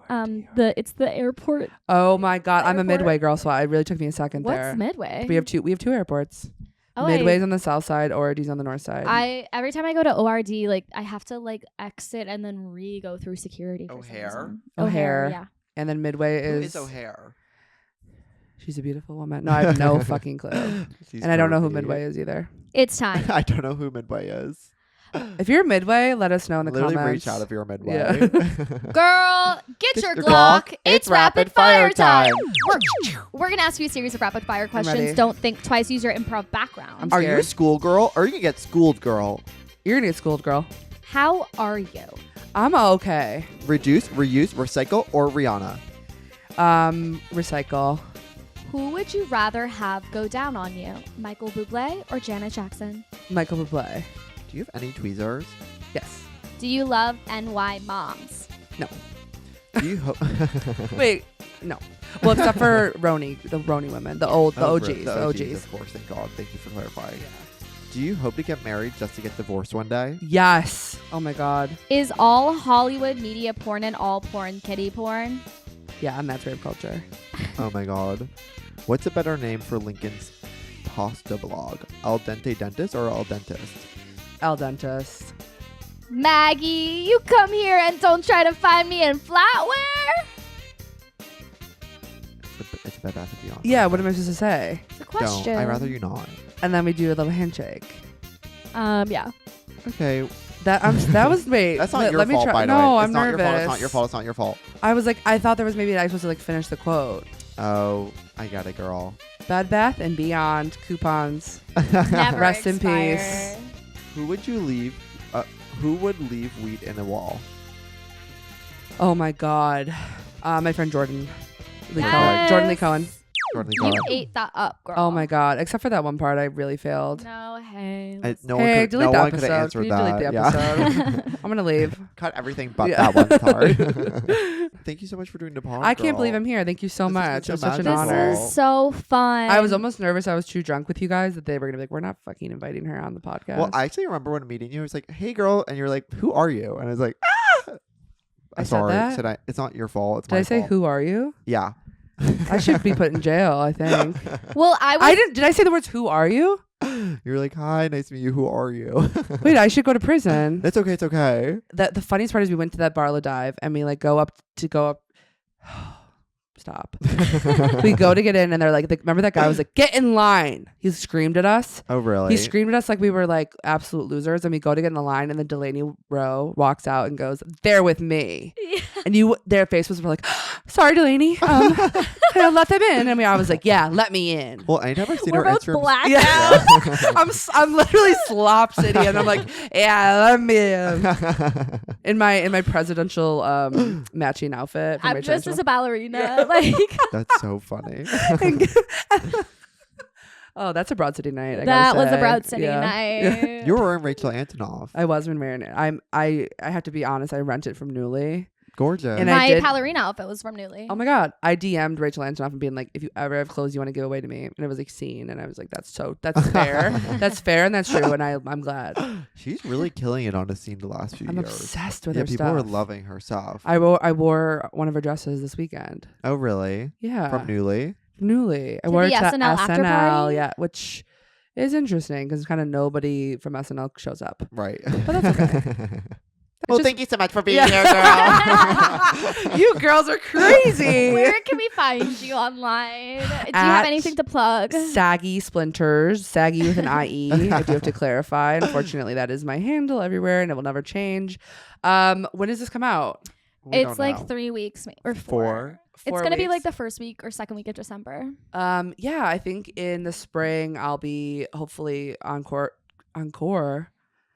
It's the airport. Oh my god, I'm a Airport. Midway girl, so it really took me a second What's there. Midway? We have two airports. Oh, Midway's on the south side, ORD's on the north side. I every time I go to ORD, like I have to like exit and then go through security. For some O'Hare? reason. O'Hare. yeah. And then Midway Who is is O'Hare? She's a beautiful woman. No, I have no fucking clue. She's And I don't know who curvy. Midway is either. It's time. I don't know who Midway is. If you're Midway, let us know in the Literally comments. reach out if you're a Midway. Yeah. Girl, get your Glock. It's rapid fire time. We're going to ask you a series of rapid fire questions. ready. Don't think twice. Use your improv background. I'm Are you a scared. schoolgirl or are you going to get schooled, girl? You're gonna get schooled, girl. How are you? I'm okay. Reduce, reuse, recycle, or Rihanna? Recycle. Who would you rather have go down on you? Michael Bublé or Janet Jackson? Michael Bublé. Do you have any tweezers? Yes. Do you love NY moms? Do you Wait, no. Well, except for Roni, the Roni women, the OGs, the OGs. Of course, thank God. Thank you for clarifying. Do you hope to get married just to get divorced one day? Yes. Oh my God. Is all Hollywood media porn and all porn kitty porn? Yeah, and that's rape culture. Oh my God. What's a better name for Lincoln's pasta blog? Al dente dentist or al dentist? Al dentist. Maggie, you come here and don't try to find me in flatware? It's a bad Bath & Beyond. Yeah, what am I supposed to say? It's a question. Don't. I'd rather you not. And then we do a little handshake. Yeah. Okay. That was wait. That's not your let me fault, try. by the No, way. I'm It's not nervous. your fault. It's not your fault. It's not your fault. I was like, I thought there was maybe I was supposed to like finish the quote. Oh, I got it, girl. Bed Bath and Beyond coupons. Never Rest in expire. peace. Who would you leave? Who would leave wheat in a wall? Oh my God. My friend Jordan Lee Yes. Cohen. Jordan Lee Cohen. Jordan Lee You Cohen. ate that up, girl. Oh my God. Except for that one part, I really failed. No, hey. No Hey, one could, delete no the one could have episode. answered Can you that. delete the Yeah. episode? I'm gonna leave. Cut everything but Yeah. that one part. Thank you so much for doing the podcast. I can't believe I'm here. Thank you so This has been much. so It's such an magical. honor. This is so fun. I was almost nervous. I was too drunk with you guys that they were gonna be like, we're not fucking inviting her on the podcast. Well, I actually remember when meeting you, I was like, "Hey, girl," and you're like, "Who are you?" And I was like, "Ah." I I'm said sorry. that? Said I? It's not your fault. It's Did my I say fault. who are you? Yeah. I should be put in jail, I think. Well, I was. I didn't. Did I say the words "who are you"? You're like, "Hi, nice to meet you. Who are you?" Wait, I should go to prison. It's okay. It's okay. The funniest part is we went to that Barlow Dive and we like go up. Stop. We go to get in and they're like, remember that guy was like, get in line. He screamed at us. Oh, really? He screamed at us like we were like absolute losers. And we go to get in the line and then Delaney Rowe walks out and goes, they're with me. And their faces were like, sorry, Delaney. Can I let them in? And I was like, yeah, let me in. Well, anytime I've seen We're her both Instagram. black Yeah. now. I'm literally slop city and I'm like, yeah, let me in. In my presidential matching outfit. for my I'm just as transfer. a ballerina. Like That's so funny. Oh, that's a Broad City night. I that gotta was a say. Broad City Yeah. night. You were wearing Rachel Antonoff. I was in Marinette. I have to be honest. I rent it from Newly. Gorgeous. And I My did- ballerina outfit was from Newly. Oh my God. I DM'd Rachel Antonoff and being like, if you ever have clothes you want to give away to me. And it was like seen. And I was like, that's fair. That's fair and that's true. And I'm glad. She's really killing it on the scene the last few I'm years. obsessed with Yeah, her people stuff. are loving her stuff. I wore one of her dresses this weekend. Oh, really? Yeah. From Newly? Newly. I To wore it the to SNL after party? yeah, which is interesting because kind of nobody from SNL shows up. Right. But that's okay. Well, just- thank you so much for being Yeah. here, girl. You girls are crazy. Where can we find you online? Do you At have anything to plug? Saggy Splinters, Saggy with an IE. I do have to clarify. Unfortunately, that is my handle everywhere, and it will never change. When does this come out? We It's don't like know. 3 weeks or 4. Four? It's 4 gonna be like weeks? the first week or second week of December. Yeah, I think in the spring I'll be hopefully on tour. On tour.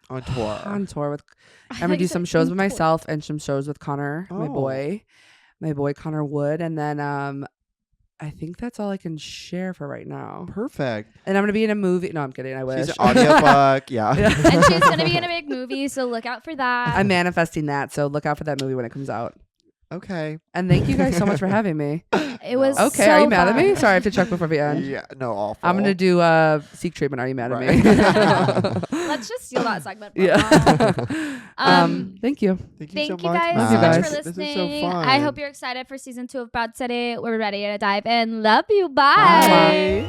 On tour with. I I'm thought gonna you do said some shows in with tour. myself and some shows with Connor, my Oh. boy Connor Wood, and then I think that's all I can share for right now. Perfect. And I'm gonna be in a movie. No, I'm kidding. I wish. She's an audiobook. Yeah. And she's gonna be in a big movie, so look out for that. I'm manifesting that, so look out for that movie when it comes out. Okay. And thank you guys so much for having me. It was Okay, so are you mad at me? fun. Sorry, I have to check before we end. Yeah. No, awful. I'm gonna do seek treatment. Are you mad at me? Let's just steal that segment. From Yeah. now. Thank you. Thank you Thank so you much, guys Love so you much guys. for This is listening. so fun. I hope you're excited for season 2 of Broad City. We're ready to dive in. Love you. Bye.